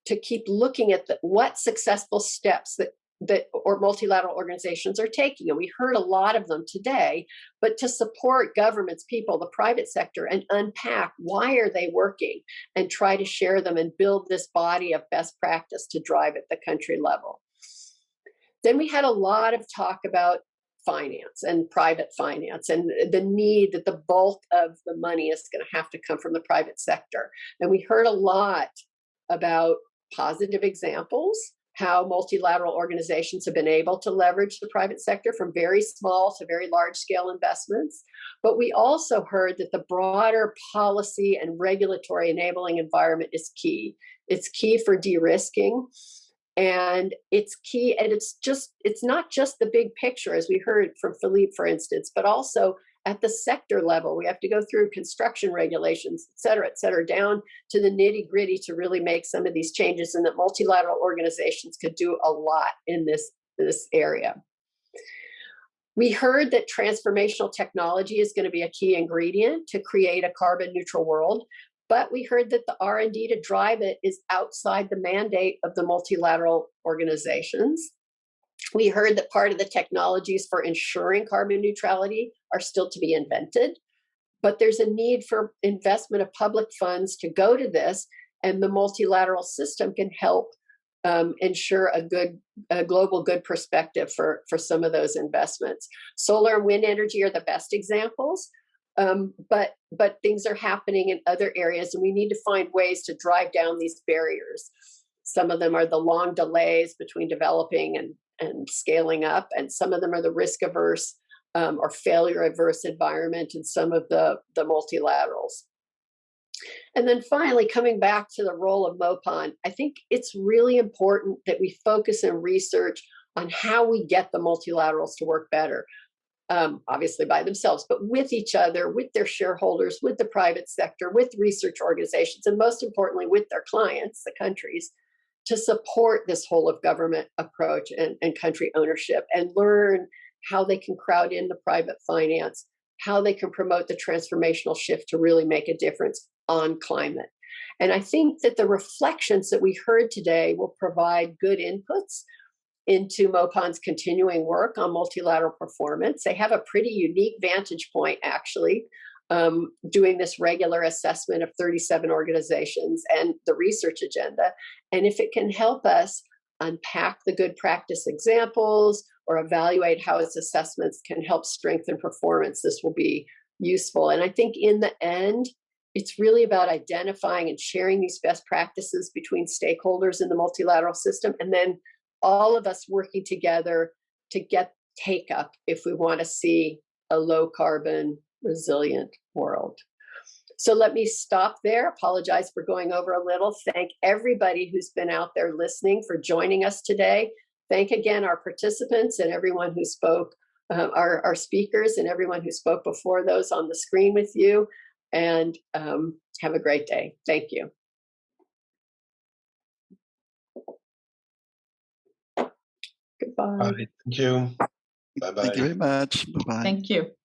to keep looking at what successful steps that multilateral organizations are taking. And we heard a lot of them today, but to support governments, people, the private sector, and unpack why are they working and try to share them and build this body of best practice to drive at the country level. Then we had a lot of talk about finance and private finance and the need that the bulk of the money is going to have to come from the private sector. And we heard a lot about positive examples, how multilateral organizations have been able to leverage the private sector from very small to very large scale investments. But we also heard that the broader policy and regulatory enabling environment is key. It's key for de-risking. And it's key, and it's not just the big picture, as we heard from Philippe, for instance, but also at the sector level. We have to go through construction regulations, et cetera, down to the nitty gritty to really make some of these changes, and that multilateral organizations could do a lot in this area. We heard that transformational technology is going to be a key ingredient to create a carbon neutral world. But we heard that the R&D to drive it is outside the mandate of the multilateral organizations. We heard that part of the technologies for ensuring carbon neutrality are still to be invented, but there's a need for investment of public funds to go to this, and the multilateral system can help ensure a global good perspective for some of those investments. Solar and wind energy are the best examples. But things are happening in other areas, and we need to find ways to drive down these barriers. Some of them are the long delays between developing and scaling up, and some of them are the risk-averse or failure-averse environment in some of the multilaterals. And then finally, coming back to the role of MOPAN, I think it's really important that we focus and research on how we get the multilaterals to work better. Obviously by themselves, but with each other, with their shareholders, with the private sector, with research organizations, and most importantly, with their clients, the countries, to support this whole of government approach and country ownership, and learn how they can crowd in the private finance, how they can promote the transformational shift to really make a difference on climate. And I think that the reflections that we heard today will provide good inputs into MOPAN's continuing work on multilateral performance. They have a pretty unique vantage point, actually, doing this regular assessment of 37 organizations and the research agenda. And if it can help us unpack the good practice examples or evaluate how its assessments can help strengthen performance, this will be useful. And I think in the end, it's really about identifying and sharing these best practices between stakeholders in the multilateral system, and then all of us working together to get take up if we want to see a low carbon, resilient world. So let me stop there. Apologize for going over a little. Thank everybody who's been out there listening for joining us today. Thank again our participants and everyone who spoke, our speakers and everyone who spoke before those on the screen with you. And have a great day. Thank you. Goodbye. Bye. Thank you. Bye-bye. Thank you very much. Bye-bye. Thank you.